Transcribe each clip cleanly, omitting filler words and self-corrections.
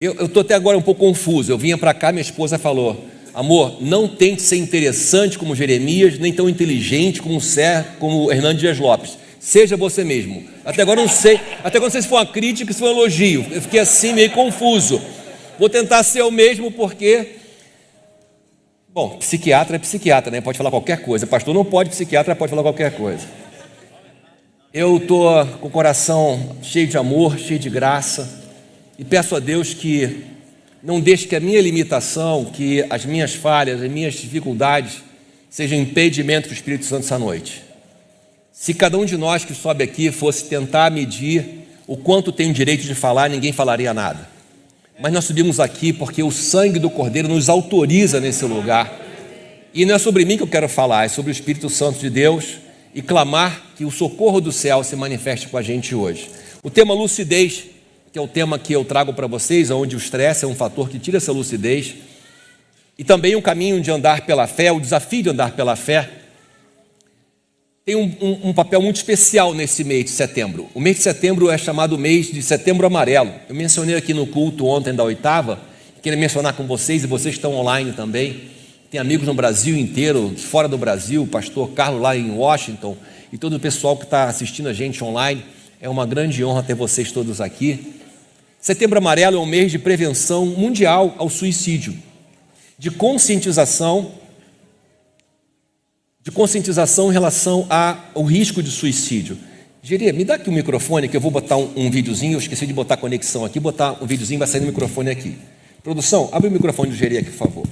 Eu estou até agora um pouco confuso. Eu vinha para cá, minha esposa falou: amor, não tente ser interessante como Jeremias, nem tão inteligente como Hernando Dias Lopes. Seja você mesmo. Até agora não sei se foi uma crítica, se foi um elogio. Eu fiquei assim meio confuso. Vou tentar ser eu mesmo porque... Bom, psiquiatra é psiquiatra, né? Pode falar qualquer coisa. Pastor não pode, psiquiatra pode falar qualquer coisa. Eu estou com o coração cheio de amor, cheio de graça. E peço a Deus que não deixe que a minha limitação, que as minhas falhas, as minhas dificuldades sejam impedimento para o Espírito Santo essa noite. Se cada um de nós que sobe aqui fosse tentar medir o quanto tem o direito de falar, ninguém falaria nada. Mas nós subimos aqui porque o sangue do Cordeiro nos autoriza nesse lugar. E não é sobre mim que eu quero falar, é sobre o Espírito Santo de Deus e clamar que o socorro do céu se manifeste com a gente hoje. O tema lucidez, que é o tema que eu trago para vocês, onde o estresse é um fator que tira essa lucidez, e também o caminho de andar pela fé, o desafio de andar pela fé, tem um papel muito especial nesse mês de setembro. O mês de setembro é chamado mês de Setembro Amarelo. Eu mencionei aqui no culto ontem da 8ª, queria mencionar com vocês, e vocês estão online também, tem amigos no Brasil inteiro, fora do Brasil, o pastor Carlos lá em Washington, e todo o pessoal que está assistindo a gente online. É uma grande honra ter vocês todos aqui. Setembro Amarelo é um mês de prevenção mundial ao suicídio, de conscientização em relação ao risco de suicídio. Geria, me dá aqui o microfone que eu vou botar um videozinho, eu esqueci de botar a conexão aqui, botar um videozinho, vai sair no microfone aqui. Produção, abre o microfone do Geria aqui, por favor.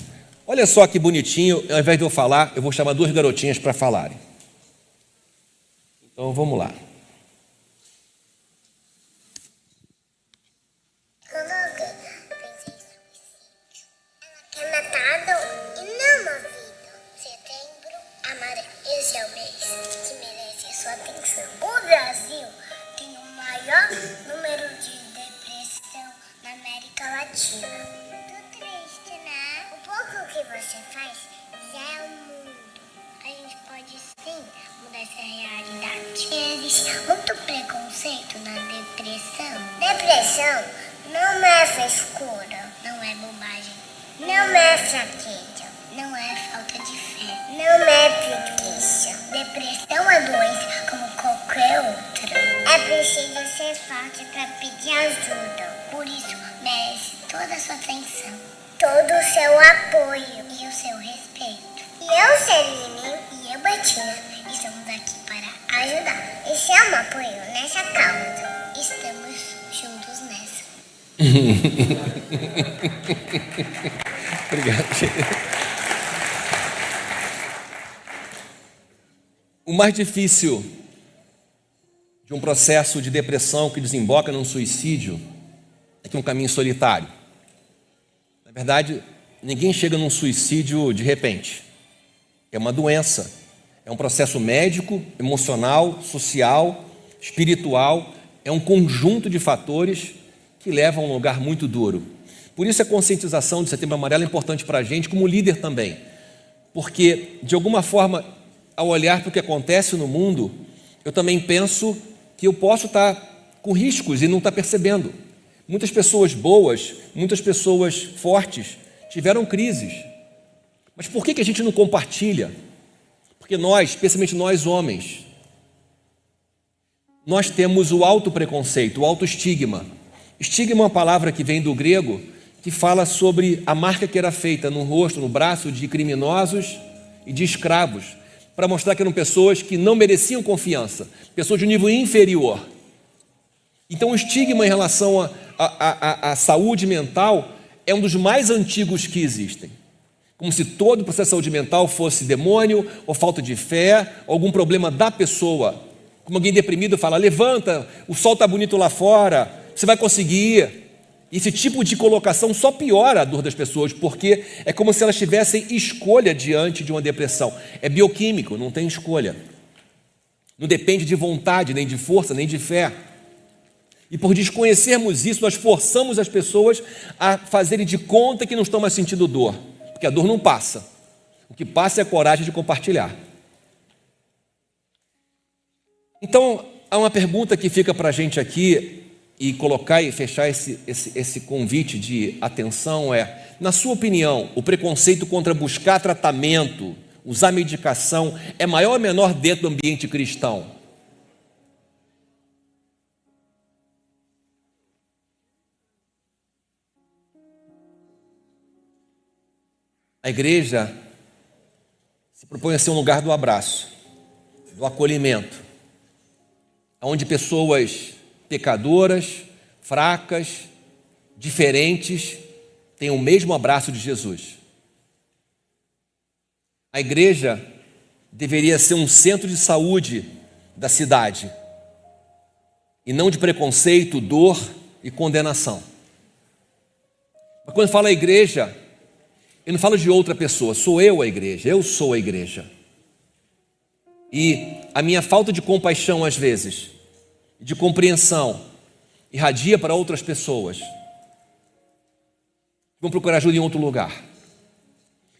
Olha só que bonitinho, ao invés de eu falar, eu vou chamar duas garotinhas para falarem. Então vamos lá. Depressão não é frescura, não é bobagem, não é fraqueza, não é falta de fé, não é preguiça. Depressão é doença como qualquer outra. É preciso ser forte para pedir ajuda. Por isso, merece toda a sua atenção, todo o seu apoio e o seu respeito. E eu, Celine, e eu, Betina, estamos aqui para ajudar e ser um apoio nessa causa. Estamos juntos nessa. Obrigado. O mais difícil de um processo de depressão que desemboca num suicídio é que é um caminho solitário. Na verdade, ninguém chega num suicídio de repente. É uma doença, é um processo médico, emocional, social, espiritual. É um conjunto de fatores que levam a um lugar muito duro. Por isso a conscientização de Setembro Amarelo é importante para a gente, como líder também. Porque, de alguma forma, ao olhar para o que acontece no mundo, eu também penso que eu posso estar com riscos e não estar percebendo. Muitas pessoas boas, muitas pessoas fortes tiveram crises. Mas por que a gente não compartilha? Porque nós, especialmente nós homens, nós temos o autopreconceito, o autoestigma. Estigma é uma palavra que vem do grego, que fala sobre a marca que era feita no rosto, no braço de criminosos e de escravos, para mostrar que eram pessoas que não mereciam confiança, pessoas de um nível inferior. Então o estigma em relação à saúde mental é um dos mais antigos que existem. Como se todo o processo de saúde mental fosse demônio, ou falta de fé, ou algum problema da pessoa. Como alguém deprimido fala, levanta, o sol está bonito lá fora, você vai conseguir. Esse tipo de colocação só piora a dor das pessoas, porque é como se elas tivessem escolha diante de uma depressão. É bioquímico, não tem escolha. Não depende de vontade, nem de força, nem de fé. E por desconhecermos isso, nós forçamos as pessoas a fazerem de conta que não estão mais sentindo dor, porque a dor não passa. O que passa é a coragem de compartilhar. Então, há uma pergunta que fica para a gente aqui, e colocar e fechar esse convite de atenção é, na sua opinião, o preconceito contra buscar tratamento, usar medicação, é maior ou menor dentro do ambiente cristão? A igreja se propõe a ser um lugar do abraço, do acolhimento, onde pessoas pecadoras, fracas, diferentes, têm o mesmo abraço de Jesus. A igreja deveria ser um centro de saúde da cidade, e não de preconceito, dor e condenação. Mas quando fala igreja, eu não falo de outra pessoa, sou eu a igreja, eu sou a igreja. E a minha falta de compaixão, às vezes, de compreensão, irradia para outras pessoas. Vão procurar ajuda em outro lugar.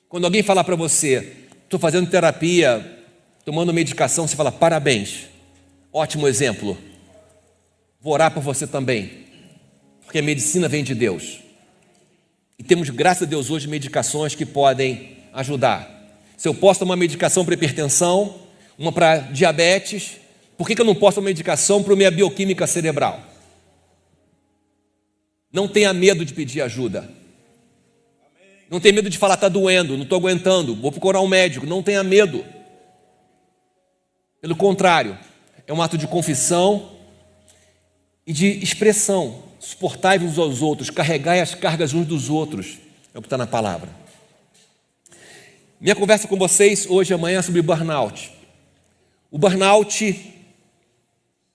Quando alguém falar para você, estou fazendo terapia, tomando medicação, você fala, parabéns, ótimo exemplo. Vou orar por você também, porque a medicina vem de Deus. E temos, graças a Deus, hoje medicações que podem ajudar. Se eu posso tomar medicação para hipertensão, uma para diabetes, por que eu não posso tomar medicação para a minha bioquímica cerebral? Não tenha medo de pedir ajuda. Não tenha medo de falar, está doendo, não estou aguentando, vou procurar um médico. Não tenha medo. Pelo contrário, é um ato de confissão e de expressão. Suportai-vos uns aos outros, carregai as cargas uns dos outros. É o que está na palavra. Minha conversa com vocês hoje e amanhã é sobre burnout. O burnout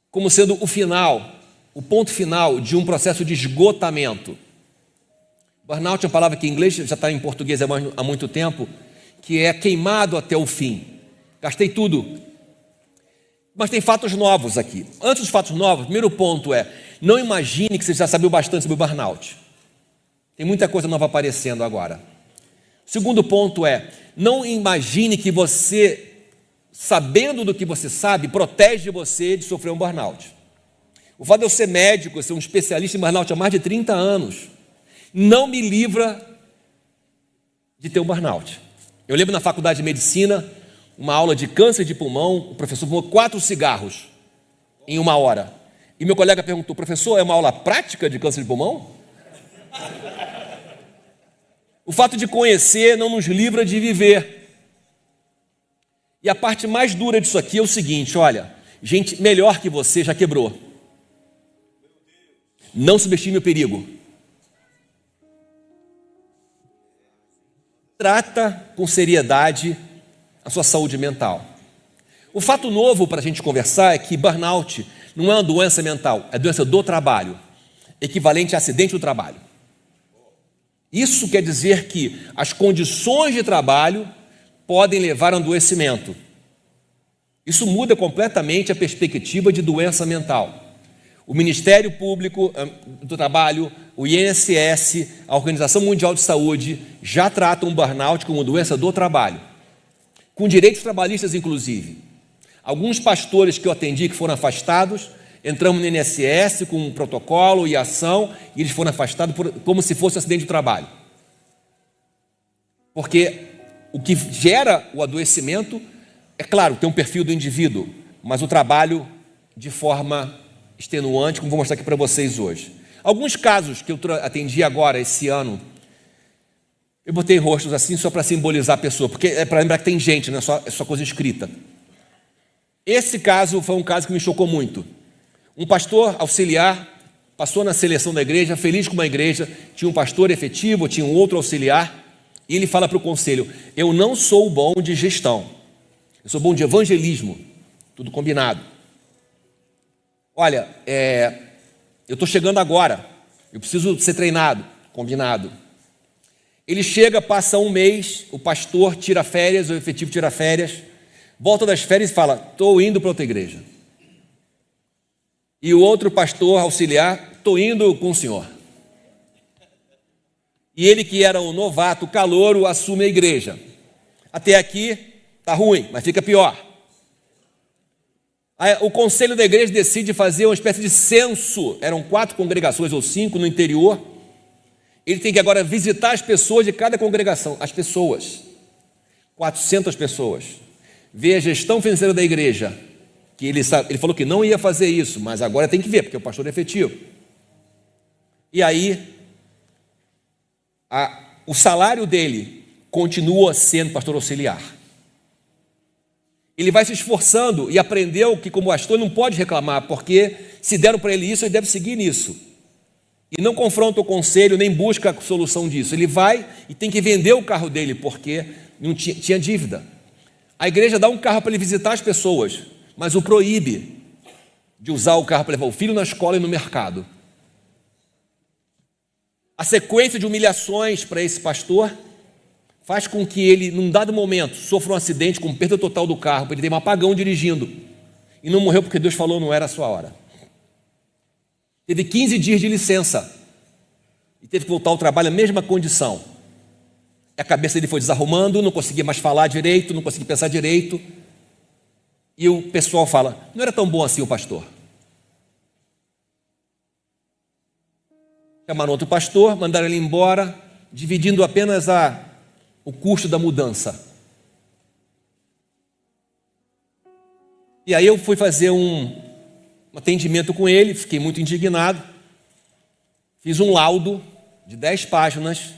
como sendo o final, o ponto final de um processo de esgotamento. Burnout é uma palavra que em inglês já está em português há muito tempo, que é queimado até o fim. Gastei tudo. Mas tem fatos novos aqui. Antes dos fatos novos, o primeiro ponto é, não imagine que você já sabe o bastante sobre o burnout. Tem muita coisa nova aparecendo agora. O segundo ponto é, não imagine que você, sabendo do que você sabe, protege você de sofrer um burnout. O fato de eu ser médico, ser um especialista em burnout há mais de 30 anos, não me livra de ter um burnout. Eu lembro na faculdade de medicina, uma aula de câncer de pulmão, o professor fumou 4 cigarros em 1 hora. E meu colega perguntou, professor, é uma aula prática de câncer de pulmão? O fato de conhecer não nos livra de viver. E a parte mais dura disso aqui é o seguinte, olha, gente melhor que você já quebrou. Não subestime o perigo. Trata com seriedade a sua saúde mental. O fato novo para a gente conversar é que burnout não é uma doença mental, é doença do trabalho, equivalente a acidente do trabalho. Isso quer dizer que as condições de trabalho podem levar a um adoecimento. Isso muda completamente a perspectiva de doença mental. O Ministério Público do Trabalho, o INSS, a Organização Mundial de Saúde já tratam o burnout como doença do trabalho, com direitos trabalhistas inclusive. Alguns pastores que eu atendi que foram afastados, entramos no INSS com um protocolo e ação, e eles foram afastados como se fosse um acidente de trabalho. Porque o que gera o adoecimento, é claro, tem um perfil do indivíduo, mas o trabalho de forma extenuante, como vou mostrar aqui para vocês hoje. Alguns casos que eu atendi agora, esse ano, eu botei rostos assim só para simbolizar a pessoa, porque é para lembrar que tem gente, não é só coisa escrita. Esse caso foi um caso que me chocou muito. Um pastor auxiliar passou na seleção da igreja, feliz com uma igreja, tinha um pastor efetivo, tinha um outro auxiliar, e ele fala para o conselho, eu não sou bom de gestão, eu sou bom de evangelismo, tudo combinado. Olha, eu estou chegando agora, eu preciso ser treinado, combinado. Ele chega, passa 1 mês, o pastor tira férias, o efetivo tira férias, volta das férias e fala, estou indo para outra igreja. E o outro pastor auxiliar, estou indo com o senhor. E ele que era um novato, calouro, assume a igreja. Até aqui está ruim, mas fica pior. O conselho da igreja decide fazer uma espécie de censo. Eram 4 congregações ou 5 no interior. Ele tem que agora visitar as pessoas de cada congregação. As pessoas. 400 pessoas. Ver a gestão financeira da igreja. Que ele falou que não ia fazer isso, mas agora tem que ver, porque é o pastor efetivo. E aí, o salário dele continua sendo pastor auxiliar. Ele vai se esforçando e aprendeu que, como pastor, não pode reclamar, porque se deram para ele isso, ele deve seguir nisso. E não confronta o conselho, nem busca a solução disso. Ele vai e tem que vender o carro dele, porque não tinha dívida. A igreja dá um carro para ele visitar as pessoas, mas o proíbe de usar o carro para levar o filho na escola e no mercado. A sequência de humilhações para esse pastor faz com que ele, num dado momento, sofra um acidente com perda total do carro, porque ele teve um apagão dirigindo, e não morreu porque Deus falou não era a sua hora. Teve 15 dias de licença, e teve que voltar ao trabalho na mesma condição. A cabeça dele foi desarrumando, não conseguia mais falar direito, não conseguia pensar direito, e o pessoal fala, não era tão bom assim o pastor. Chamaram outro pastor, mandaram ele embora, dividindo apenas o custo da mudança. E aí eu fui fazer um atendimento com ele, fiquei muito indignado, fiz um laudo de 10 páginas,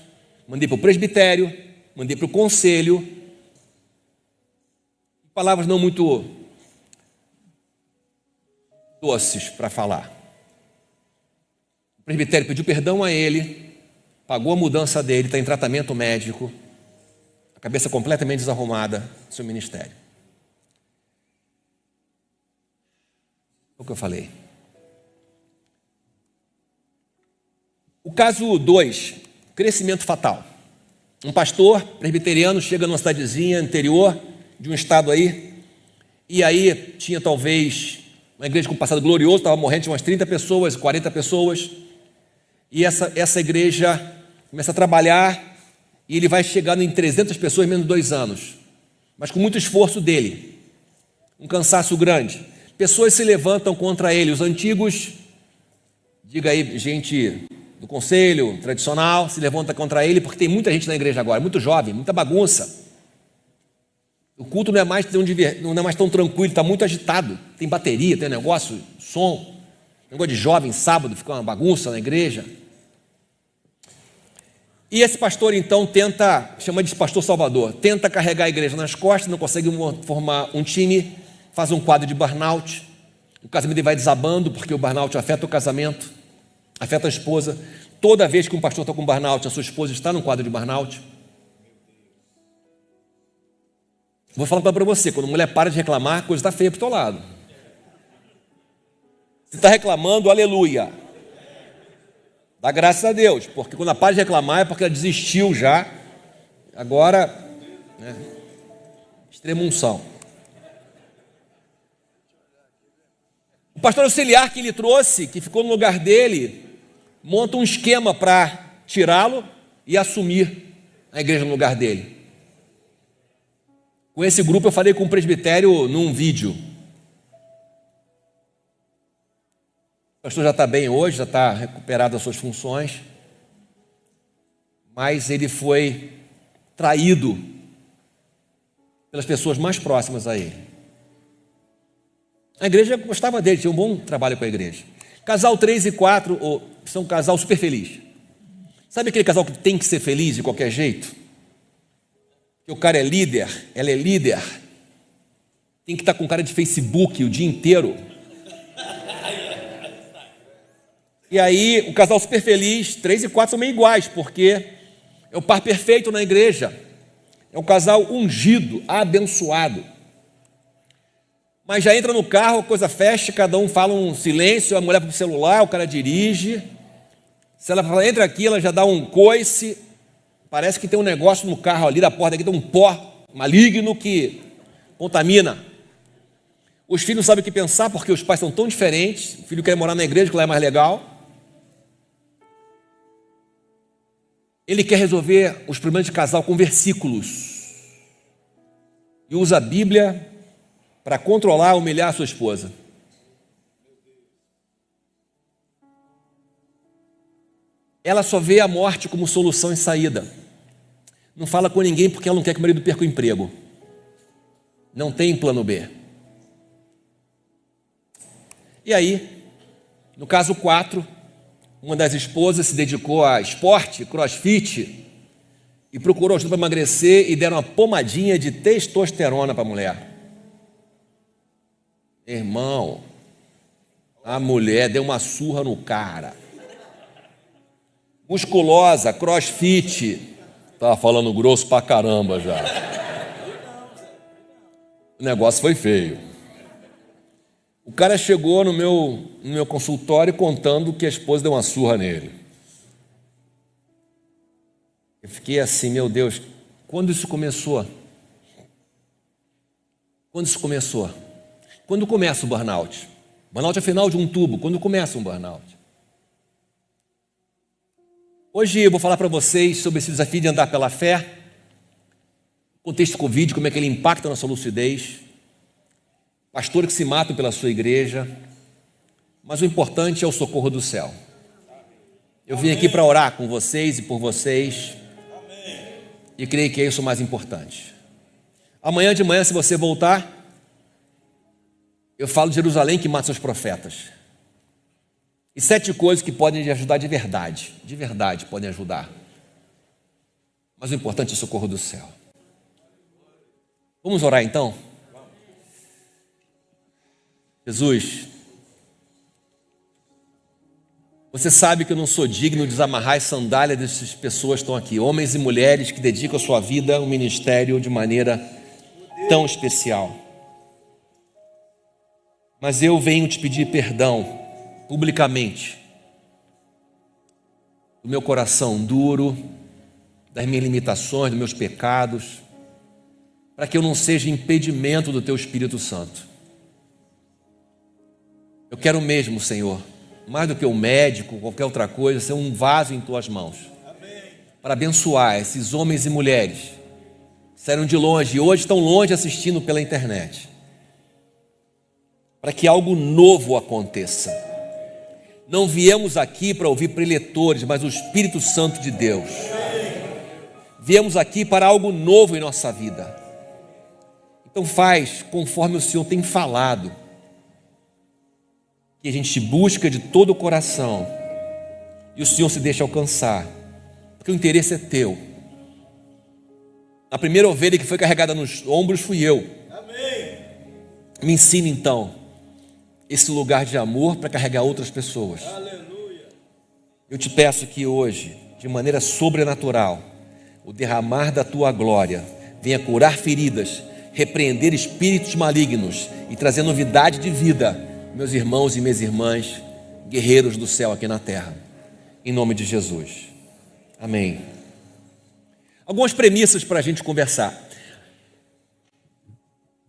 mandei para o presbitério, mandei para o conselho, palavras não muito doces para falar. O presbitério pediu perdão a ele, pagou a mudança dele, está em tratamento médico, a cabeça completamente desarrumada do seu ministério. O que eu falei. O caso 2, crescimento fatal. Um pastor presbiteriano chega numa cidadezinha interior de um estado aí, e aí tinha talvez uma igreja com um passado glorioso, estava morrendo, tinha umas 30 pessoas, 40 pessoas, e essa igreja começa a trabalhar, e ele vai chegando em 300 pessoas em menos de 2 anos, mas com muito esforço dele, um cansaço grande. Pessoas se levantam contra ele, os antigos, diga aí, gente do conselho tradicional, se levanta contra ele, porque tem muita gente na igreja agora, muito jovem, muita bagunça. O culto não é mais tão tranquilo, está muito agitado, tem bateria, tem negócio, som, negócio de jovem, sábado, fica uma bagunça na igreja. E esse pastor então chama de pastor Salvador, tenta carregar a igreja nas costas, não consegue formar um time, faz um quadro de burnout, o casamento vai desabando, porque o burnout afeta o casamento, afeta a esposa. Toda vez que um pastor está com burnout, a sua esposa está num quadro de burnout. Vou falar para você, quando a mulher para de reclamar, a coisa está feia para o teu lado. Se está reclamando, aleluia. Dá graças a Deus, porque quando ela para de reclamar é porque ela desistiu já. Agora, extrema unção. O pastor auxiliar que ele trouxe, que ficou no lugar dele, monta um esquema para tirá-lo e assumir a igreja no lugar dele. Com esse grupo eu falei com o presbitério num vídeo. O pastor já está bem hoje, já está recuperado as suas funções, mas ele foi traído pelas pessoas mais próximas a ele. A igreja gostava dele, tinha um bom trabalho com a igreja. Casal 3 e 4 são um casal super feliz. Sabe aquele casal que tem que ser feliz de qualquer jeito? Que o cara é líder, ela é líder, tem que estar com cara de Facebook o dia inteiro. E aí, o casal super feliz, 3 e 4 são meio iguais, porque é o par perfeito na igreja. É um casal ungido, abençoado. Mas já entra no carro, a coisa fecha, cada um fala um silêncio, a mulher vai para o celular, o cara dirige. Se ela fala, entra aqui, ela já dá um coice. Parece que tem um negócio no carro ali, da porta aqui, tem um pó maligno que contamina. Os filhos não sabem o que pensar, porque os pais são tão diferentes. O filho quer morar na igreja, que lá é mais legal. Ele quer resolver os problemas de casal com versículos. E usa a Bíblia para controlar, humilhar a sua esposa. Ela só vê a morte como solução e saída. Não fala com ninguém porque ela não quer que o marido perca o emprego. Não tem plano B. E aí, no caso 4, uma das esposas se dedicou a esporte, crossfit, e procurou ajuda para emagrecer e deram uma pomadinha de testosterona para a mulher. Irmão, a mulher deu uma surra no cara. Musculosa, crossfit. Estava falando grosso pra caramba já. O negócio foi feio. O cara chegou no meu consultório contando que a esposa deu uma surra nele. Eu fiquei assim, meu Deus, quando isso começou? Quando isso começou? Quando começa o burnout? Burnout é o final de um tubo. Quando começa um burnout? Hoje eu vou falar para vocês sobre esse desafio de andar pela fé, o contexto Covid, como é que ele impacta na sua lucidez, pastores que se matam pela sua igreja, mas o importante é o socorro do céu. Eu vim aqui para orar com vocês e por vocês, e creio que é isso o mais importante. Amanhã de manhã, se você voltar, eu falo de Jerusalém que mata seus profetas. E 7 coisas que podem te ajudar de verdade podem ajudar. Mas o importante é o socorro do céu. Vamos orar então? Jesus, você sabe que eu não sou digno de desamarrar as sandálias dessas pessoas que estão aqui, homens e mulheres que dedicam a sua vida ao ministério de maneira tão especial. Mas eu venho te pedir perdão publicamente do meu coração duro, das minhas limitações, dos meus pecados, para que eu não seja impedimento do teu Espírito Santo. Eu quero mesmo, Senhor, mais do que um médico, qualquer outra coisa, ser um vaso em tuas mãos. Amém. Para abençoar esses homens e mulheres que saíram de longe e hoje estão longe assistindo pela internet, para que algo novo aconteça. Não viemos aqui para ouvir preletores, mas o Espírito Santo de Deus. Viemos aqui para algo novo em nossa vida. Então faz conforme o Senhor tem falado, que a gente busca de todo o coração e o Senhor se deixa alcançar, porque o interesse é teu. A primeira ovelha que foi carregada nos ombros fui eu. Amém. Me ensina então esse lugar de amor para carregar outras pessoas. Aleluia. Eu te peço que hoje, de maneira sobrenatural, o derramar da tua glória venha curar feridas, repreender espíritos malignos e trazer novidade de vida, meus irmãos e minhas irmãs, guerreiros do céu aqui na terra. Em nome de Jesus. Amém. Algumas premissas para a gente conversar.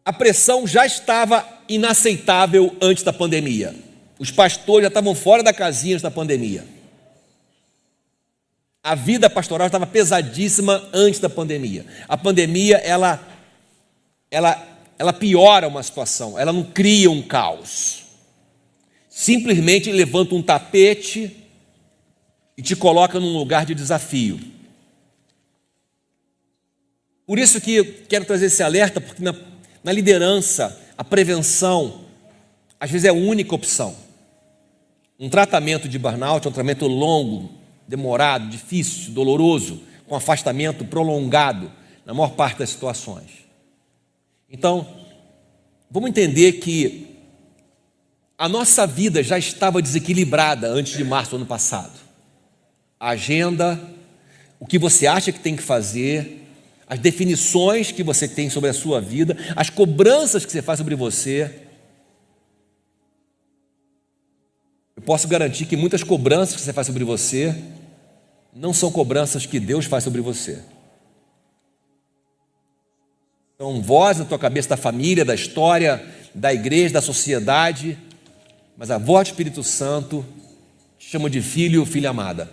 A pressão já estava inaceitável antes da pandemia. Os pastores já estavam fora da casinha antes da pandemia. A vida pastoral estava pesadíssima antes da pandemia. A pandemia, ela piora uma situação, ela não cria um caos. Simplesmente levanta um tapete e te coloca num lugar de desafio. Por isso que eu quero trazer esse alerta, porque na liderança, a prevenção, às vezes é a única opção. Um tratamento de burnout é um tratamento longo, demorado, difícil, doloroso, com afastamento prolongado, na maior parte das situações. Então, vamos entender que a nossa vida já estava desequilibrada antes de março do ano passado. A agenda, o que você acha que tem que fazer, as definições que você tem sobre a sua vida, as cobranças que você faz sobre você. Eu posso garantir que muitas cobranças que você faz sobre você não são cobranças que Deus faz sobre você. São vozes na tua cabeça da família, da história, da igreja, da sociedade, mas a voz do Espírito Santo te chama de filho ou filha amada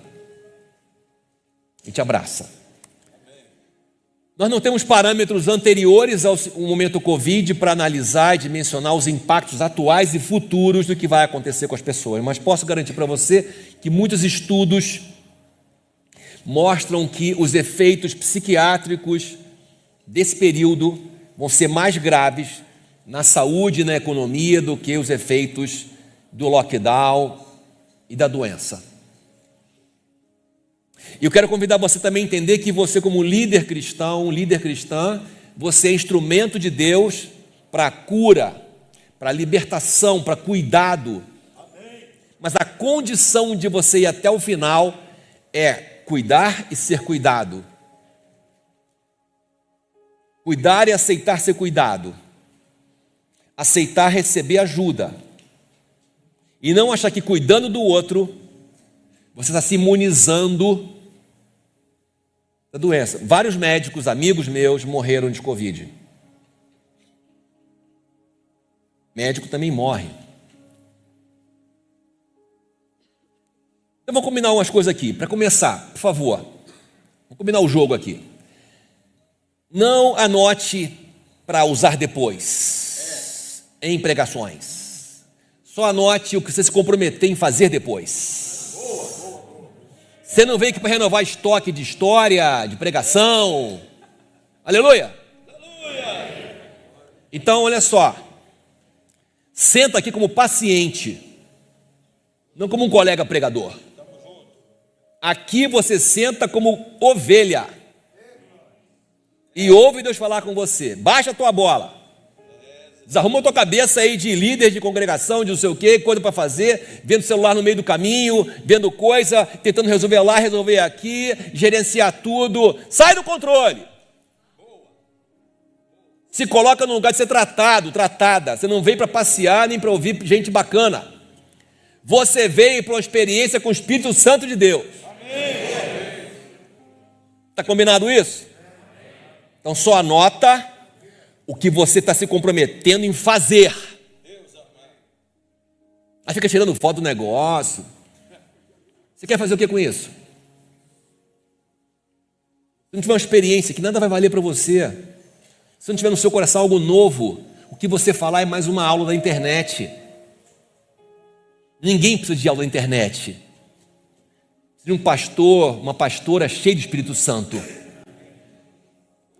e te abraça. Nós não temos parâmetros anteriores ao momento Covid para analisar e dimensionar os impactos atuais e futuros do que vai acontecer com as pessoas, mas posso garantir para você que muitos estudos mostram que os efeitos psiquiátricos desse período vão ser mais graves na saúde e na economia do que os efeitos do lockdown e da doença. E eu quero convidar você também a entender que você, como líder cristão, líder cristã, você é instrumento de Deus para a cura, para a libertação, para cuidado. Amém. Mas a condição de você ir até o final é cuidar e ser cuidado. Cuidar e aceitar ser cuidado. Aceitar receber ajuda. E não achar que cuidando do outro, você está se imunizando da doença. Vários médicos, amigos meus, morreram de Covid. Médico também morre. Eu vou combinar umas coisas aqui. Para começar, por favor, vamos combinar o jogo aqui. Não anote para usar depois em pregações. Só anote o que você se comprometer em fazer depois. Você não veio aqui para renovar estoque de história, de pregação. Aleluia! Aleluia! Então, olha só. Senta aqui como paciente, não como um colega pregador. Aqui você senta como ovelha. E ouve Deus falar com você. Baixa a tua bola. Desarruma a tua cabeça aí de líder de congregação, de não sei o quê, coisa para fazer, vendo celular no meio do caminho, vendo coisa, tentando resolver lá, resolver aqui, gerenciar tudo. Sai do controle. Se coloca no lugar de ser tratado, tratada. Você não veio para passear nem para ouvir gente bacana. Você veio para uma experiência com o Espírito Santo de Deus. Está combinado isso? Então só anota o que você está se comprometendo em fazer. Aí fica tirando foto do negócio. Você quer fazer o que com isso? Se não tiver uma experiência que nada vai valer para você, se não tiver no seu coração algo novo, o que você falar é mais uma aula da internet. Ninguém precisa de aula da internet. Precisa de um pastor, uma pastora cheia de Espírito Santo.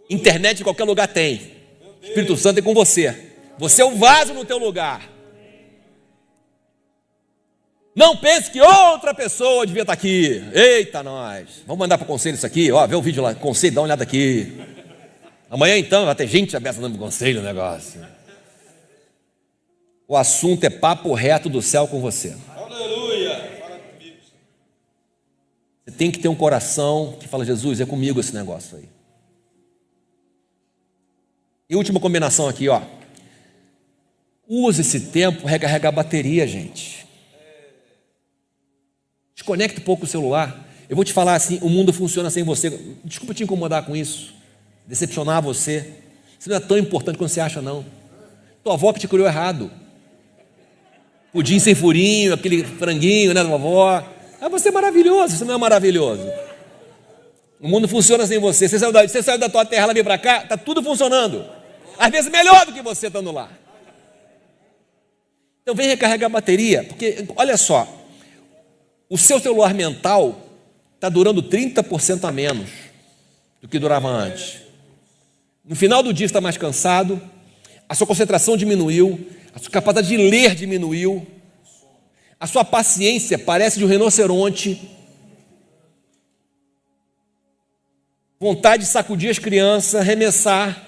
Internet em qualquer lugar tem. Espírito Santo é com você. Você é o vaso no teu lugar. Não pense que outra pessoa devia estar aqui. Eita, nós. Vamos mandar para o conselho isso aqui. Ó, vê o vídeo lá. Conselho, dá uma olhada aqui. Amanhã então vai ter gente aberta no conselho o negócio. O assunto é papo reto do céu com você. Aleluia. Fala comigo. Você tem que ter um coração que fala, Jesus, é comigo esse negócio aí. E última combinação aqui, ó. Use esse tempo para recarregar a bateria, gente. Desconecte um pouco o celular. Eu vou te falar assim, o mundo funciona sem você. Desculpa te incomodar com isso. Decepcionar você. Você não é tão importante quanto você acha, não. Tua avó que te criou errado. Pudim sem furinho, aquele franguinho, né, da vovó. Ah, você é maravilhoso, você não é maravilhoso. O mundo funciona sem você. Você saiu da tua terra, lá veio para cá, está tudo funcionando. Às vezes melhor do que você estando lá. Então vem recarregar a bateria, porque olha só, o seu celular mental está durando 30% a menos do que durava antes. No final do dia está mais cansado, a sua concentração diminuiu, a sua capacidade de ler diminuiu, a sua paciência parece de um rinoceronte, vontade de sacudir as crianças, arremessar.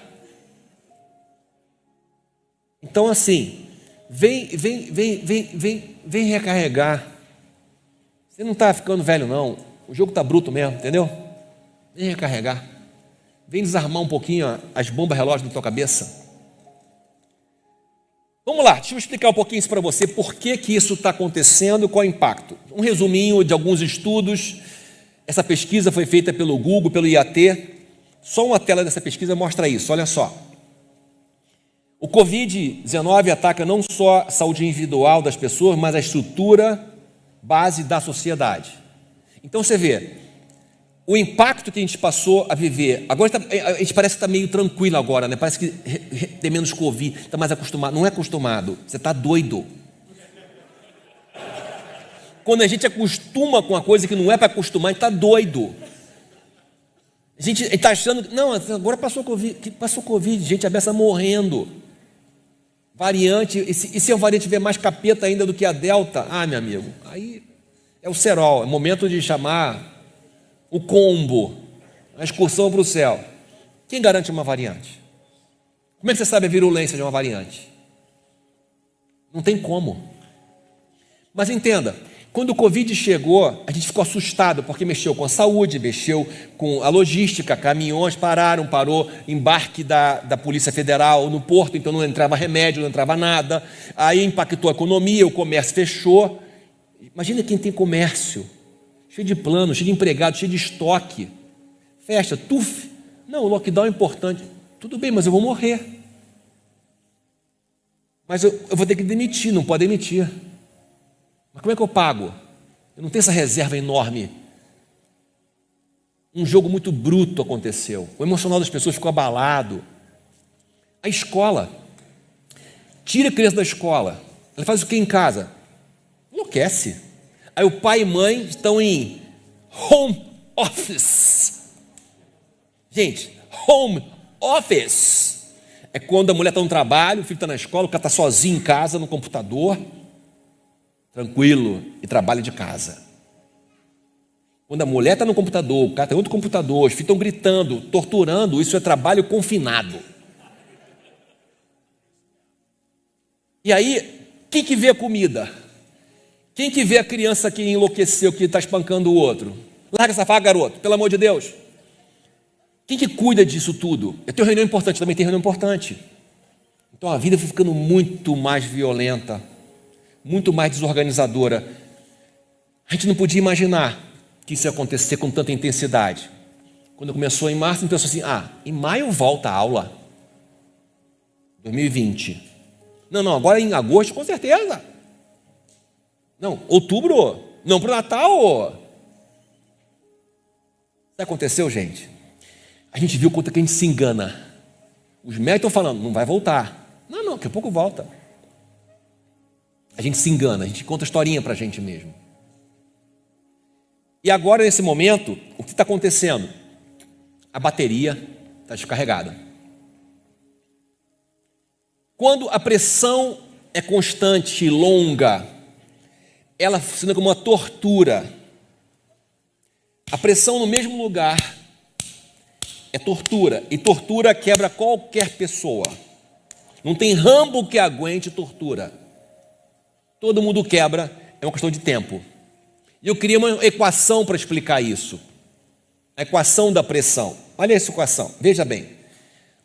Então assim, vem recarregar. Você não está ficando velho não, o jogo está bruto mesmo, entendeu? Vem recarregar. Vem desarmar um pouquinho as bombas relógio na tua cabeça. Vamos lá, deixa eu explicar um pouquinho isso para você, por que isso está acontecendo e qual é o impacto. Um resuminho de alguns estudos. Essa pesquisa foi feita pelo Google, pelo IAT. Só uma tela dessa pesquisa mostra isso, olha só. O Covid-19 ataca não só a saúde individual das pessoas, mas a estrutura base da sociedade. Então você vê, o impacto que a gente passou a viver, agora a gente parece que está meio tranquilo agora, né? Parece que tem menos Covid, está mais acostumado. Não é acostumado, você está doido. Quando a gente acostuma com uma coisa que não é para acostumar, a gente está doido. A gente está achando que, não, agora passou Covid, gente, a beça morrendo. Variante, e se a variante tiver mais capeta ainda do que a Delta? Ah, meu amigo, aí é o cerol, é momento de chamar o combo, a excursão para o céu. Quem garante uma variante? Como é que você sabe a virulência de uma variante? Não tem como. Mas entenda, quando o Covid chegou, a gente ficou assustado, porque mexeu com a saúde, mexeu com a logística, caminhões parou embarque da Polícia Federal no porto, então não entrava remédio, não entrava nada, aí impactou a economia, o comércio fechou. Imagina quem tem comércio, cheio de plano, cheio de empregado, cheio de estoque, fecha, tuf, não, o lockdown é importante, tudo bem, mas eu vou morrer, mas eu vou ter que demitir, não pode demitir. Mas como é que eu pago? Eu não tenho essa reserva enorme. Um jogo muito bruto aconteceu. O emocional das pessoas ficou abalado. A escola. Tira a criança da escola. Ela faz o que em casa? Enlouquece. Aí o pai e mãe estão em home office. Gente, home office é quando a mulher está no trabalho, o filho está na escola, o cara está sozinho em casa, no computador, tranquilo, e trabalha de casa. Quando a mulher está no computador, o cara tem outro computador, os filhos estão gritando, torturando, isso é trabalho confinado. E aí, quem que vê a comida? Quem que vê a criança que enlouqueceu, que está espancando o outro? Larga essa faca, garoto, pelo amor de Deus. Quem que cuida disso tudo? Eu tenho reunião importante, também tem reunião importante. Então a vida foi ficando muito mais violenta, muito mais desorganizadora. A gente não podia imaginar que isso ia acontecer com tanta intensidade. Quando começou em março, a gente pensou assim, em maio volta a aula. 2020. Não, agora em agosto, com certeza. Não, outubro, não para o Natal. Sabe o que aconteceu, gente? A gente viu quanto que a gente se engana. Os médicos estão falando, não vai voltar. Não, daqui a pouco volta. A gente se engana, a gente conta historinha para a gente mesmo. E agora, nesse momento, o que está acontecendo? A bateria está descarregada. Quando a pressão é constante e longa, ela funciona como uma tortura. A pressão no mesmo lugar é tortura, e tortura quebra qualquer pessoa. Não tem Rambo que aguente tortura. Todo mundo quebra, é uma questão de tempo. E eu queria uma equação para explicar isso. A equação da pressão. Olha essa equação, veja bem.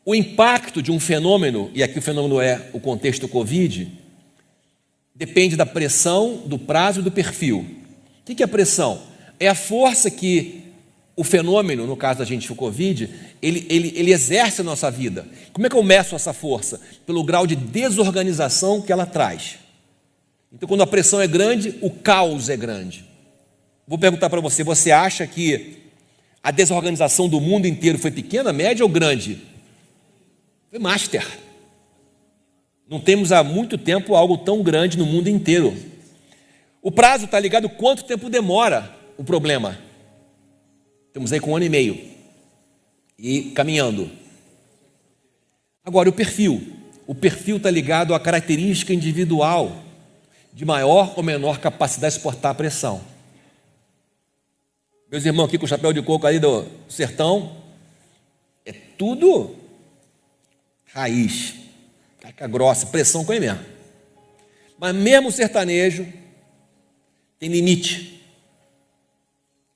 O impacto de um fenômeno, e aqui o fenômeno é o contexto Covid, depende da pressão, do prazo e do perfil. O que é a pressão? É a força que o fenômeno, no caso da gente o Covid, ele exerce na nossa vida. Como é que eu meço essa força? Pelo grau de desorganização que ela traz. Então, quando a pressão é grande, o caos é grande. Vou perguntar para você, você acha que a desorganização do mundo inteiro foi pequena, média ou grande? Foi master. Não temos há muito tempo algo tão grande no mundo inteiro. O prazo está ligado a quanto tempo demora o problema. Estamos aí com 1 ano e meio e caminhando. Agora, o perfil. O perfil está ligado à característica individual de maior ou menor capacidade de suportar a pressão. Meus irmãos aqui com o chapéu de coco ali do sertão, é tudo raiz, casca grossa, pressão com ele mesmo. Mas mesmo o sertanejo tem limite.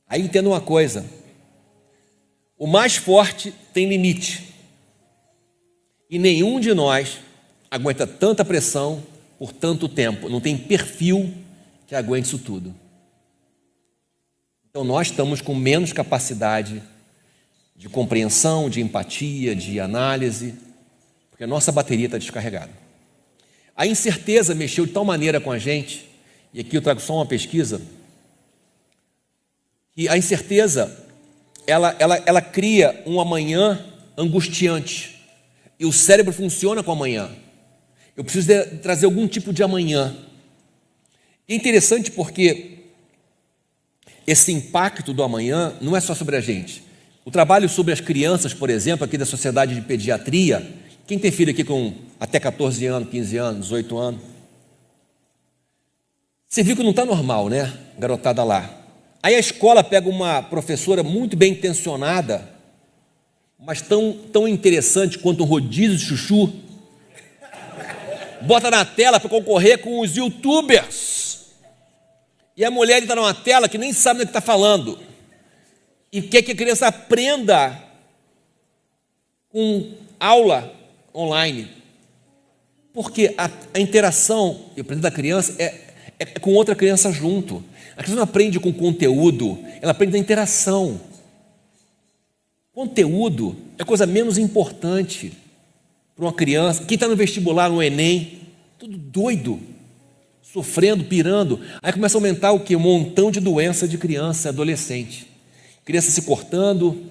Aí entenda uma coisa, o mais forte tem limite. E nenhum de nós aguenta tanta pressão por tanto tempo, não tem perfil que aguente isso tudo. Então nós estamos com menos capacidade de compreensão, de empatia, de análise, porque a nossa bateria está descarregada. A incerteza mexeu de tal maneira com a gente, e aqui eu trago só uma pesquisa, que a incerteza ela cria um amanhã angustiante. E o cérebro funciona com amanhã. Eu preciso trazer algum tipo de amanhã. E é interessante porque esse impacto do amanhã não é só sobre a gente. O trabalho sobre as crianças, por exemplo, aqui da Sociedade de Pediatria, quem tem filho aqui com até 14 anos, 15 anos, 18 anos, você viu que não está normal, né? Garotada lá. Aí a escola pega uma professora muito bem intencionada, mas tão interessante quanto um rodízio de chuchu, bota na tela para concorrer com os youtubers. E a mulher está numa tela que nem sabe do que está falando. E quer que a criança aprenda com aula online. Porque a interação e o aprendizado da criança é com outra criança junto. A criança não aprende com conteúdo, ela aprende da interação. Conteúdo é a coisa menos importante para uma criança. Quem está no vestibular, no Enem, tudo doido, sofrendo, pirando. Aí começa a aumentar o quê? Um montão de doença de criança e adolescente. Criança se cortando,